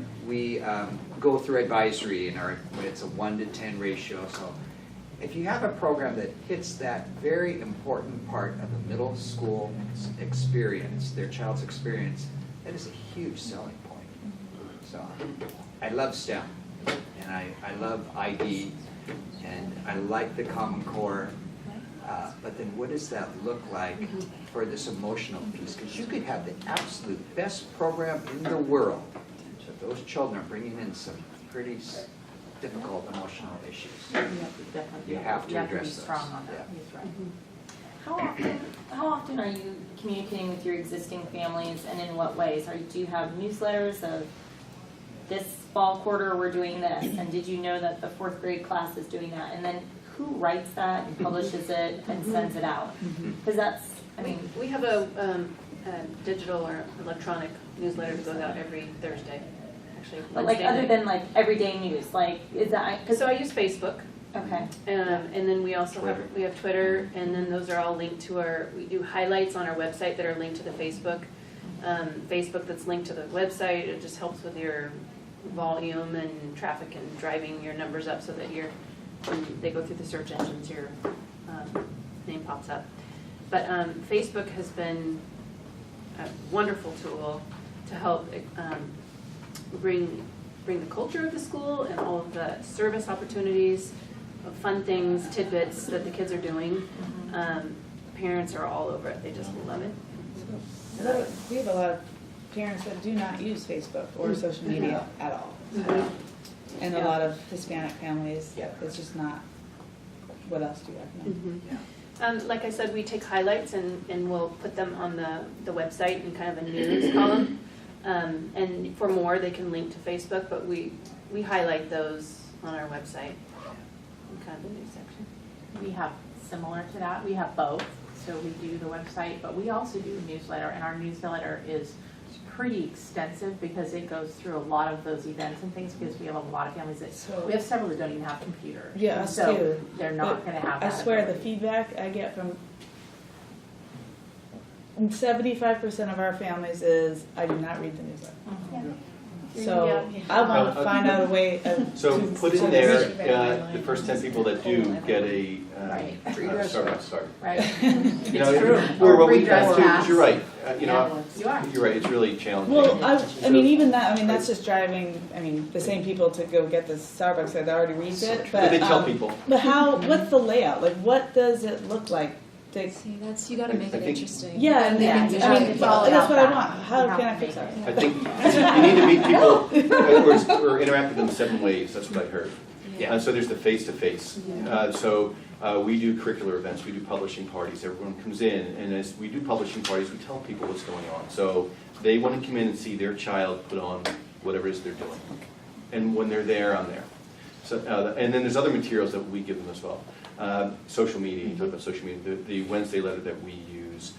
go through advisory, and it's a 1 to 10 ratio. So if you have a program that hits that very important part of the middle school experience, their child's experience, that is a huge selling point. So I love STEM, and I love ID, and I like the Common Core. But then what does that look like for this emotional piece? Because you could have the absolute best program in the world, but those children are bringing in some pretty difficult emotional issues. You have to address those. be strong on that, Yeah. he's right. How often are you communicating with your existing families, and in what ways? Do you have newsletters of this fall quarter we're doing this, and did you know that the 4th grade class is doing that? And then who writes that and publishes it and sends it out? Because that's, I mean. We have a digital or electronic newsletter that goes out every Thursday, actually. But like, other than like everyday news, like, is that? So I use Facebook. Okay. And then we also Twitter. have Twitter, and then those are all linked to we do highlights on our website that are linked to the Facebook. Facebook that's linked to the website, it just helps with your volume and traffic and driving your numbers up so that when they go through the search engines, your name pops up. But Facebook has been a wonderful tool to help bring the culture of the school and all of the service opportunities, fun things, tidbits that the kids are doing. Parents are all over it. They just love it. We have a lot of parents that do not use Facebook or social media at all. And a lot of Hispanic families, it's just not, what else do you recommend? Like I said, we take highlights and we'll put them on the website in kind of a news column. And for more, they can link to Facebook, but we highlight those on our website in kind of the news section. We have similar to that. We have both. So we do the website, but we also do a newsletter, and our newsletter is pretty extensive because it goes through a lot of those events and things, because we have a lot of families that, we have several that don't even have computers. Yeah, us so too. They're not going to have that. I swear the ability. feedback I get from 75% of our families is, I do not read the newsletter. So I want to find out a way of. So put in there, the first 10 people that do get a Starbucks card. Right. You know, It's true. or what Free we dress have too, 'cause pass. you're right. You are. You're right, it's really challenging. Well, I mean, even that, I mean, that's just driving, I mean, the same people to go get the Starbucks that already reads it, but. But they tell people. But how, what's the layout? Like, what does it look like? See, you gotta make it interesting. Yeah, and Yeah, you have to follow that's what out I want. that. How You have can I to fix make that? I think you need to meet people or interact with them 7 ways, that's what I heard. Yeah. So there's the face-to-face. We do curricular events, we do publishing parties, everyone comes in, and as we do publishing parties, we tell people what's going on. So they want to come in and see their child put on whatever it is they're doing. And when they're there, I'm there. So, and then there's other materials that we give them as well. Social media, you talk about social media, the Wednesday letter that we use,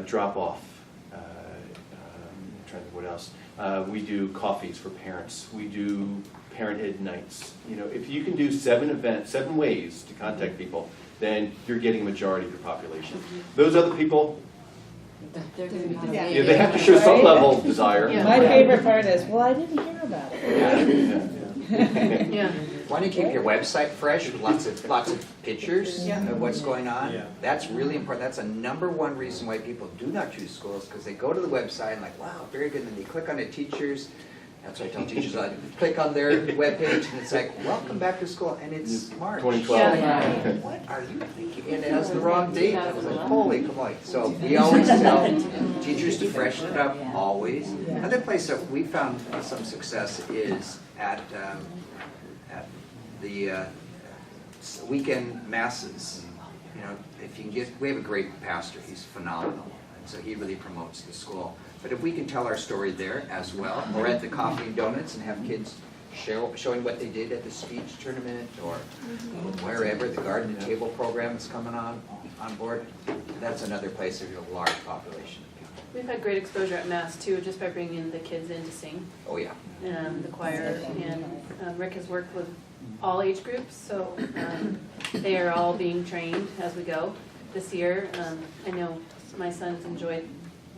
drop-off, I'm trying to think what else. We do coffees for parents. We do parent ed nights. You know, if you can do 7 ways to contact people, then you're getting a majority of your population. Those other people, They're gonna be yeah, they have to show some level of desire. My favorite part is, well, I didn't hear about it. Yeah. Why don't you keep your website fresh with lots of pictures of what's going on? Yeah. That's really important. That's a #1 reason why people do not choose schools, because they go to the website and like, wow, very good, and then they click on the teachers. That's what I tell teachers, I click on their webpage and it's like, welcome back to school, and it's March. 2012. Yeah. What are you thinking? And it has the wrong date. I was like, holy moly. So we always tell teachers to freshen it up, always. Another place that we found some success is at the weekend masses. You know, if you can get, we have a great pastor, he's phenomenal, and so he really promotes the school. But if we can tell our story there as well, or at the coffee and donuts and have kids showing what they did at the speech tournament, or wherever, the garden to table program is coming on board, that's another place there's a large population of people. We've had great exposure at Mass too, just by bringing the kids in to sing. Oh, yeah. The choir, and Rick has worked with all age groups, so they are all being trained as we go this year. I know my sons enjoyed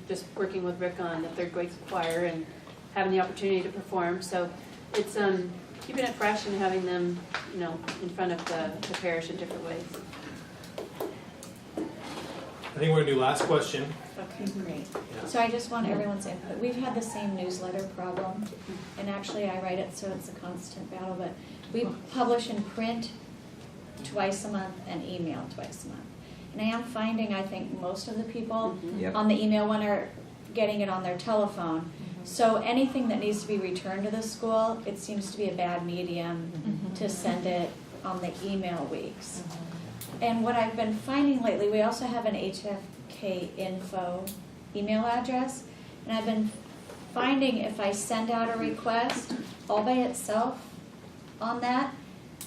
just working with Rick on the 3rd grade choir and having the opportunity to perform. So it's keeping it fresh and having them, you know, in front of the parish in different ways. I think we're gonna do last question. Okay, great. Yeah. So I just want everyone's input. We've had the same newsletter problem, and actually I write it so it's a constant battle, but we publish in print twice a month and email twice a month. And I am finding, I think, most of the people Yep. on the email one are getting it on their telephone. So anything that needs to be returned to the school, it seems to be a bad medium to send it on the email weeks. And what I've been finding lately, we also have an HFK info email address, and I've been finding if I send out a request all by itself on that,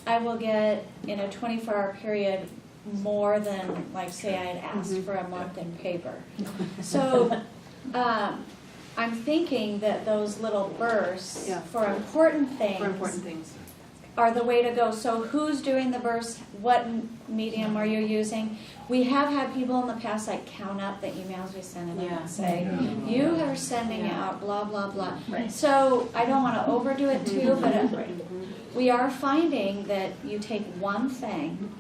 I will get in a 24-hour period more than, like, say I had asked for a month in paper. So I'm thinking that those little bursts Yeah. for important things are the way to go. So who's doing the bursts? What medium are you using? We have had people in the past like count up the emails we send them and say, you are sending out blah, blah, blah. Right. So I don't want to overdo it too, but we are finding that you take one thing,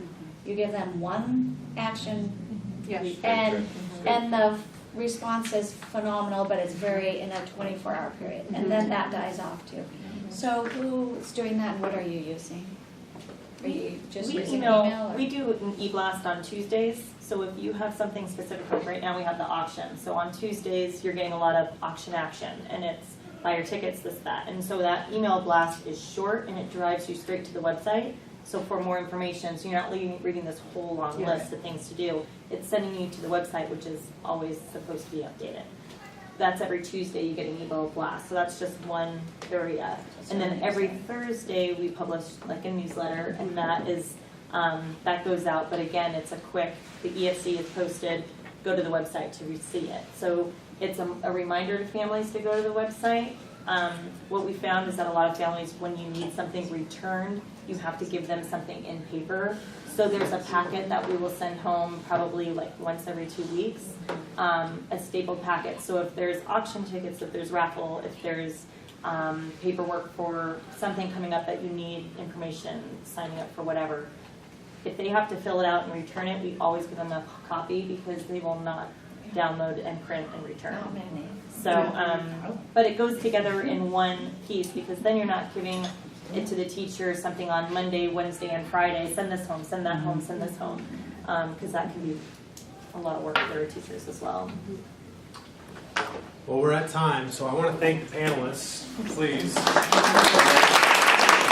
you give them one action, and the response is phenomenal, but it's very in a 24-hour period, and then that dies off too. So who's doing that, and what are you using? Are you just We using email, email? Or? we do an e-blast on Tuesdays, so if you have something specific, like right now we have the auction, so on Tuesdays, you're getting a lot of auction action, and it's buy your tickets, this, that, and so that email blast is short, and it drives you straight to the website, so for more information, so you're not reading this whole long list of things to do, it's sending you to the website, which is always supposed to be updated. That's every Tuesday you get an email blast, so that's just one area. And then every Thursday we publish like a newsletter, and that is that goes out. But again, it's a quick. The EFC is posted. Go to the website to see it. So it's a reminder to families to go to the website. What we found is that a lot of families, when you need something returned, you have to give them something in paper. So there's a packet that we will send home probably like once every 2 weeks, a stapled packet. So if there's auction tickets, if there's raffle, if there's paperwork for something coming up that you need information, signing up for whatever, if they have to fill it out and return it, we always give them a copy because they will not download and print and return. Not many. So, but it goes together in one piece because then you're not giving it to the teacher something on Monday, Wednesday, and Friday. Send this home, send that home, send this home, because that can be a lot of work for teachers as well. Well, we're at time, so I want to thank the panelists, please.